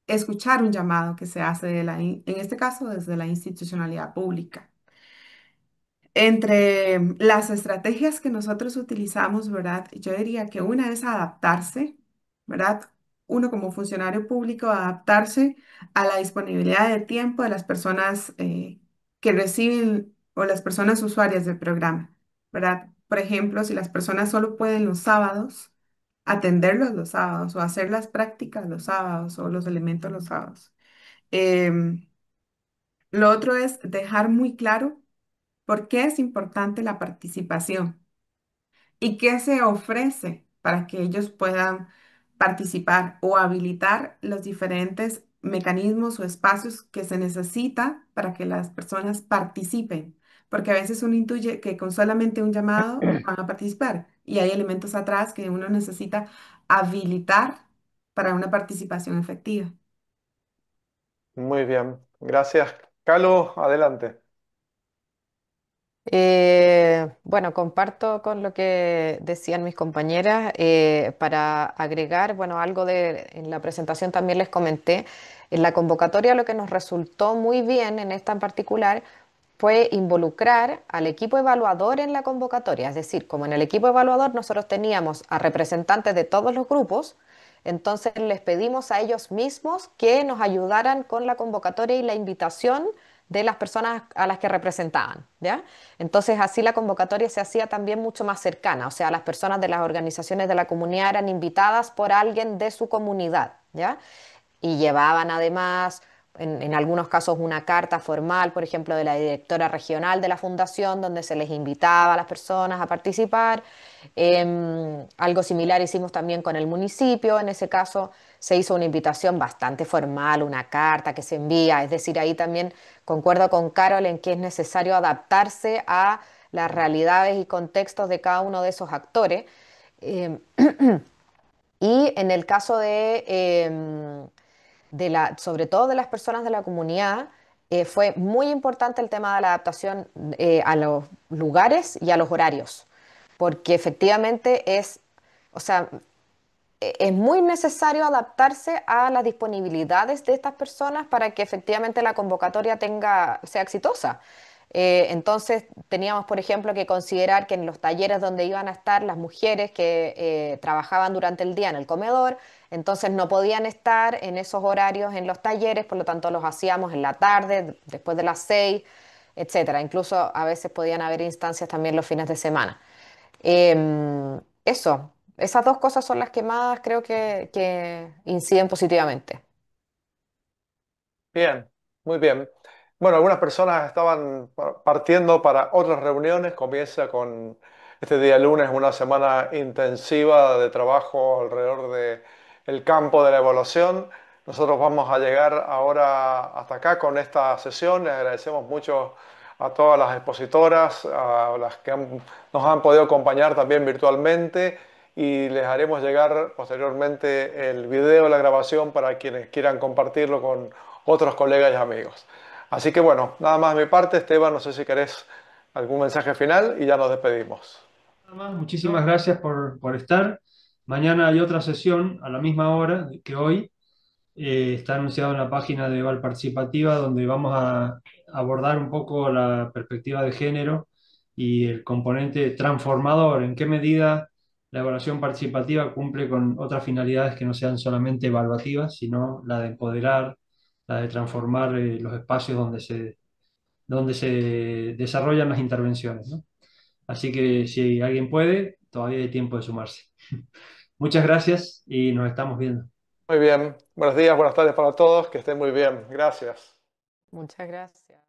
S4: escuchar un llamado que se hace en este caso, desde la institucionalidad pública? Entre las estrategias que nosotros utilizamos, ¿verdad? Yo diría que una es adaptarse, ¿verdad? Uno como funcionario público, adaptarse a la disponibilidad de tiempo de las personas que reciben o las personas usuarias del programa, ¿verdad? Por ejemplo, si las personas solo pueden los sábados, atenderlos los sábados o hacer las prácticas los sábados o los elementos los sábados. Em, lo otro es dejar muy claro ¿Por qué es importante la participación? ¿Y qué se ofrece para que ellos puedan participar o habilitar los diferentes mecanismos o espacios que se necesita para que las personas participen? Porque a veces uno intuye que con solamente un llamado van a participar y hay elementos atrás que uno necesita habilitar para una participación efectiva.
S1: Muy bien, gracias. Calo, adelante.
S3: Bueno, comparto con lo que decían mis compañeras. Para agregar, bueno, algo de, en la presentación también les comenté, en la convocatoria lo que nos resultó muy bien en esta en particular fue involucrar al equipo evaluador en la convocatoria. Es decir, como en el equipo evaluador nosotros teníamos a representantes de todos los grupos, entonces les pedimos a ellos mismos que nos ayudaran con la convocatoria y la invitación de las personas a las que representaban, ¿ya? Entonces así la convocatoria se hacía también mucho más cercana, o sea, las personas de las organizaciones de la comunidad eran invitadas por alguien de su comunidad, ¿ya? Y llevaban además, en algunos casos, una carta formal, por ejemplo, de la directora regional de la fundación, donde se les invitaba a las personas a participar. Algo similar hicimos también con el municipio. En ese caso se hizo una invitación bastante formal, una carta que se envía. Es decir, ahí también concuerdo con Carol en que es necesario adaptarse a las realidades y contextos de cada uno de esos actores. Em, y en el caso sobre todo de las personas de la comunidad, fue muy importante el tema de la adaptación a los lugares y a los horarios, porque efectivamente o sea, es muy necesario adaptarse a las disponibilidades de estas personas para que efectivamente la convocatoria sea exitosa. Entonces teníamos, por ejemplo, que considerar que en los talleres donde iban a estar las mujeres que trabajaban durante el día en el comedor, entonces no podían estar en esos horarios en los talleres, por lo tanto los hacíamos en la tarde, después de las 6, etcétera. Incluso a veces podían haber instancias también los fines de semana. Eso, esas dos cosas son las que más creo que inciden positivamente.
S1: Bien, muy bien. Bueno, algunas personas estaban partiendo para otras reuniones. Comienza con este día lunes una semana intensiva de trabajo alrededor de el campo de la evaluación. Nosotros vamos a llegar ahora hasta acá con esta sesión. Les agradecemos mucho a todas las expositoras, a las que nos han podido acompañar también virtualmente y les haremos llegar posteriormente el video de la grabación para quienes quieran compartirlo con otros colegas y amigos. Así que bueno, nada más de mi parte, Esteban, no sé si querés algún mensaje final y ya nos despedimos.
S2: Nada más, muchísimas gracias por estar. Mañana hay otra sesión a la misma hora que hoy. Está anunciado en la página de Val Participativa, donde vamos a abordar un poco la perspectiva de género y el componente transformador, en qué medida la evaluación participativa cumple con otras finalidades que no sean solamente evaluativas, sino la de empoderar, la de transformar los espacios donde se desarrollan las intervenciones, ¿no? Así que si alguien puede, todavía hay tiempo de sumarse. Muchas gracias y nos estamos viendo.
S1: Muy bien, buenos días, buenas tardes para todos, que estén muy bien. Gracias.
S3: Muchas gracias.